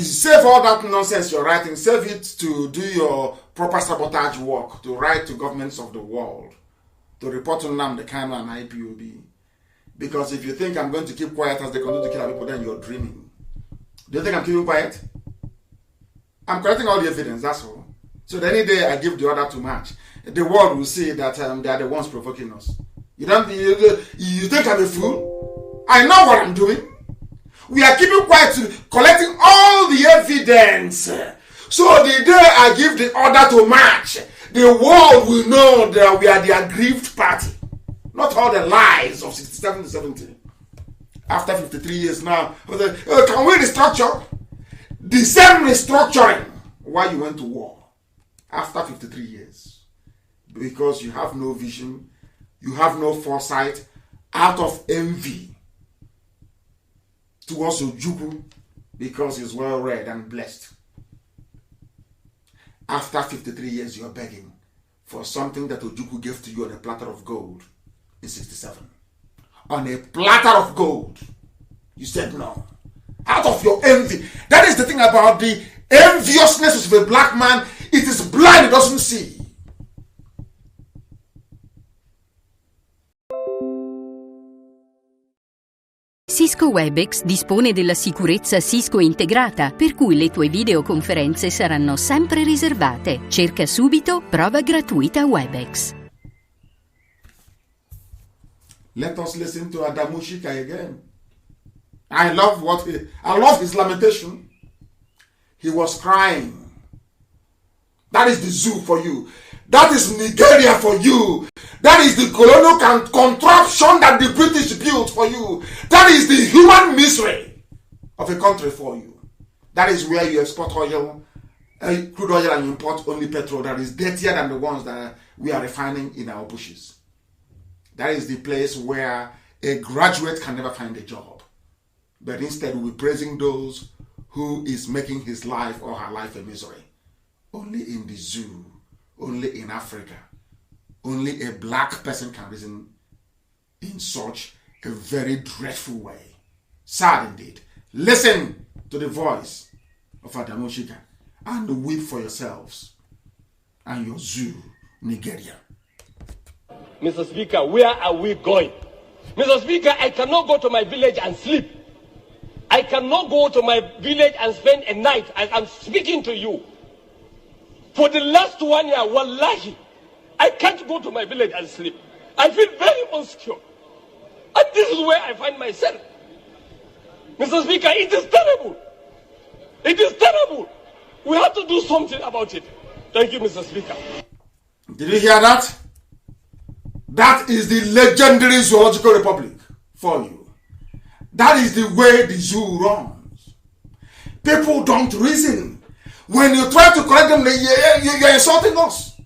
Save all that nonsense you're writing. Save it to do your proper sabotage work, to write to governments of the world, to report to Nnamdi, Kanu and Ipob. Because if you think I'm going to keep quiet as they continue to kill people, then you're dreaming. Do you think I'm keeping quiet? I'm collecting all the evidence, that's all. So that any day I give the order to march, the world will see that they are the ones provoking us. You think I'm a fool? I know what I'm doing. We are keeping quiet, collecting all the evidence. So the day I give the order to march, the world will know that we are the aggrieved party. Not all the lies of 67 to 70. After 53 years now, can we restructure? The same restructuring why you went to war after 53 years. Because you have no vision, you have no foresight, out of envy towards Ojukwu, because he's well read and blessed. After 53 years, you're begging for something that Ojukwu gave to you on a platter of gold in 67. On a platter of gold. You said no. Out of your envy. That is the thing about the enviousness of a black man. It is blind, it doesn't see. Cisco Webex dispone della sicurezza Cisco integrata, per cui le tue videoconferenze saranno sempre riservate. Cerca subito prova gratuita Webex. Let us listen to Adamuchika again. I love his lamentation. He was crying. That is the zoo for you. That is Nigeria for you. That is the colonial contraption that the British built for you. That is the human misery of a country for you. That is where you export oil, crude oil, and import only petrol that is dirtier than the ones that we are refining in our bushes. That is the place where a graduate can never find a job. But instead we'll be praising those who is making his life or her life a misery. Only in the zoo, only in Africa, only a black person can reason in such a very dreadful way. Sad indeed. Listen to the voice of Adamuchika and weep for yourselves and your zoo, Nigeria. Mr. Speaker, where are we going? Mr. Speaker, I cannot go to my village and sleep. I cannot go to my village and spend a night as I'm speaking to you. For the last 1 year, wallahi, I can't go to my village and sleep. I feel very insecure. And this is where I find myself. Mr. Speaker, it is terrible. It is terrible. We have to do something about it. Thank you, Mr. Speaker. Did you hear that? That is the legendary Zoological Republic for you. That is the way the zoo runs. People don't reason. When you try to correct them, you're insulting us.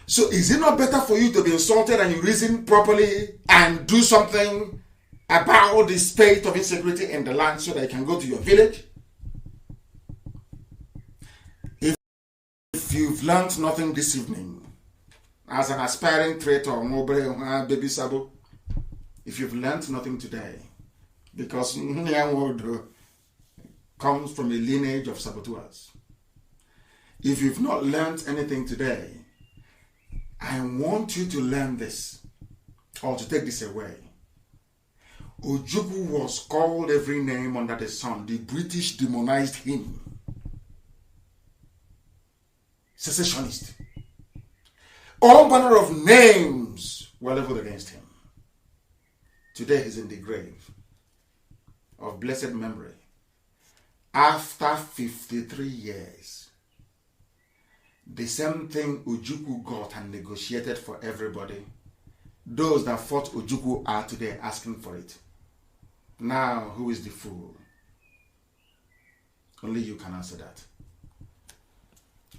So is it not better for you to be insulted and you reason properly and do something about the state of insecurity in the land so that you can go to your village? If you've learned nothing this evening, as an aspiring traitor, baby Sabo, if you've learned nothing today, because Nyanwodo comes from a lineage of saboteurs, if you've not learned anything today, I want you to learn this, or to take this away. Ojukwu was called every name under the sun. The British demonized him. Secessionist. All manner of names were leveled against him. Today he's in the grave of blessed memory. After 53 years, the same thing Ojukwu got and negotiated for everybody, those that fought Ojukwu are today asking for it. Now, who is the fool? Only you can answer that.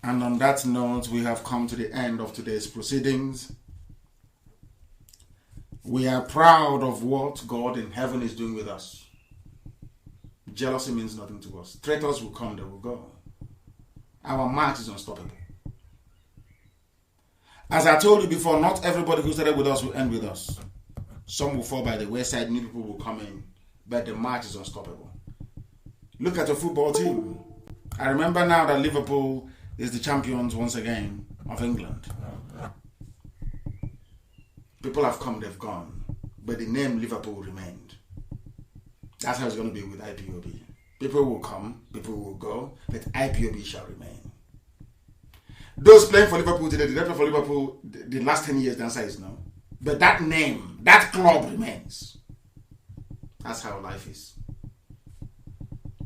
And on that note, we have come to the end of today's proceedings. We are proud of what God in heaven is doing with us. Jealousy means nothing to us. Traitors will come, they will go. Our march is unstoppable. As I told you before, not everybody who started with us will end with us. Some will fall by the wayside, new people will come in, but the march is unstoppable. Look at your football team. I remember now that Liverpool is the champions once again of England. People have come, they've gone, but the name Liverpool remained. That's how it's going to be with IPOB. People will come, people will go, but IPOB shall remain. Those playing for Liverpool today, the director for Liverpool, the last 10 years, the answer is no. But that name, that club remains. That's how life is.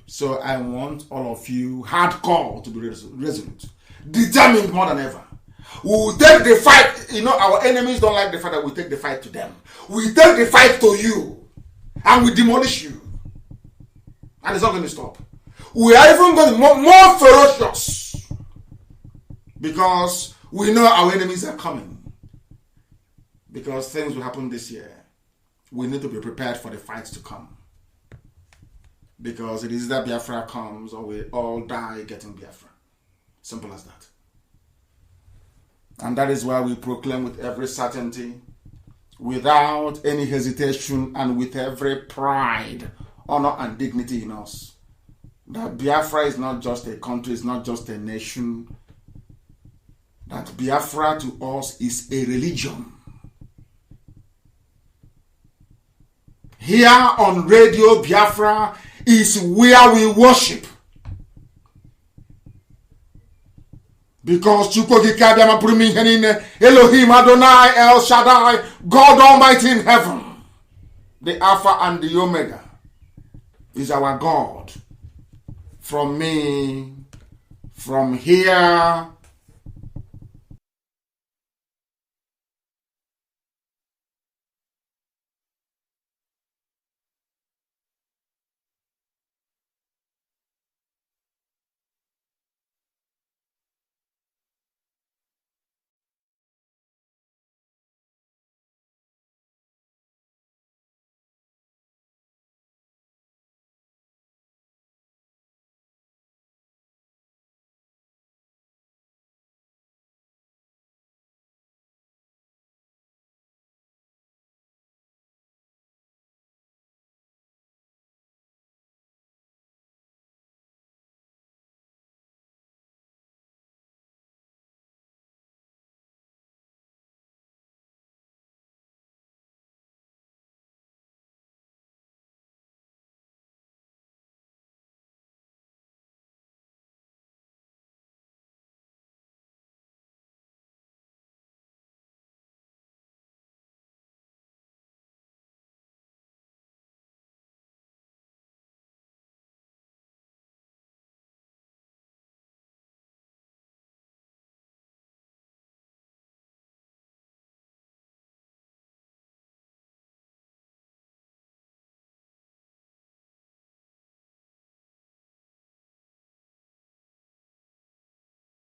So I want all of you, hardcore, to be resolute, determined more than ever. We will take the fight. You know, our enemies don't like the fact that we take the fight to them. We take the fight to you, and we demolish you. And it's not going to stop. We are even going to be more ferocious, because we know our enemies are coming. Because things will happen this year. We need to be prepared for the fights to come. Because it is that Biafra comes, or we all die getting Biafra. Simple as that. And that is why we proclaim with every certainty, without any hesitation, and with every pride, honor, and dignity in us, that Biafra is not just a country, it's not just a nation. That Biafra to us is a religion. Here on Radio Biafra is where we worship. Because Elohim Adonai El Shaddai, God Almighty in heaven, the Alpha and the Omega, is our God. From me, from here,